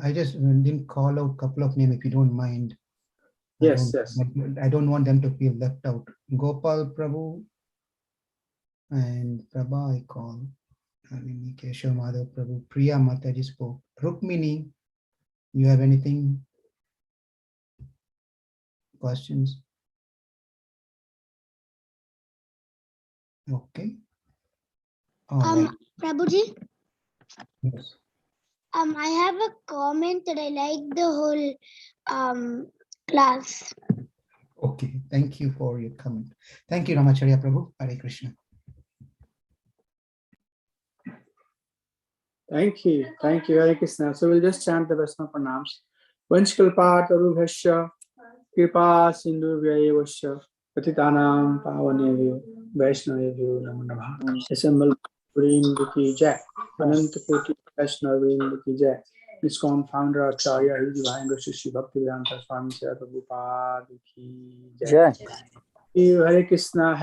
I just didn't call out a couple of names if you don't mind. Yes. I don't want them to feel left out. Gopal Prabhu and Prabha I call. Keshav Madhav Prabhu. Priya Mataji spoke. Rukmini, you have anything? Questions? Okay. Right. Prabhuji? Yes. I have a comment that I like the whole class. Okay, thank you for your comment. Thank you, Ramacharya Prabhu. Hare Krishna. Thank you, Hare Krishna. So we'll just chant the Vaishnava pranams. Vanshkalpatarubhasya kripa sindhu vyayavasya patitanam pavanevyo Vaishnavevyo namo namah. Assemble Vrinda ki jai. Anant Koti Vaishnava Vrinda ki jai. ISKCON founder Acharya His Divine Grace Shri Bhaktivedanta Swami Srila Prabhupada ki jai. Hare Krishna.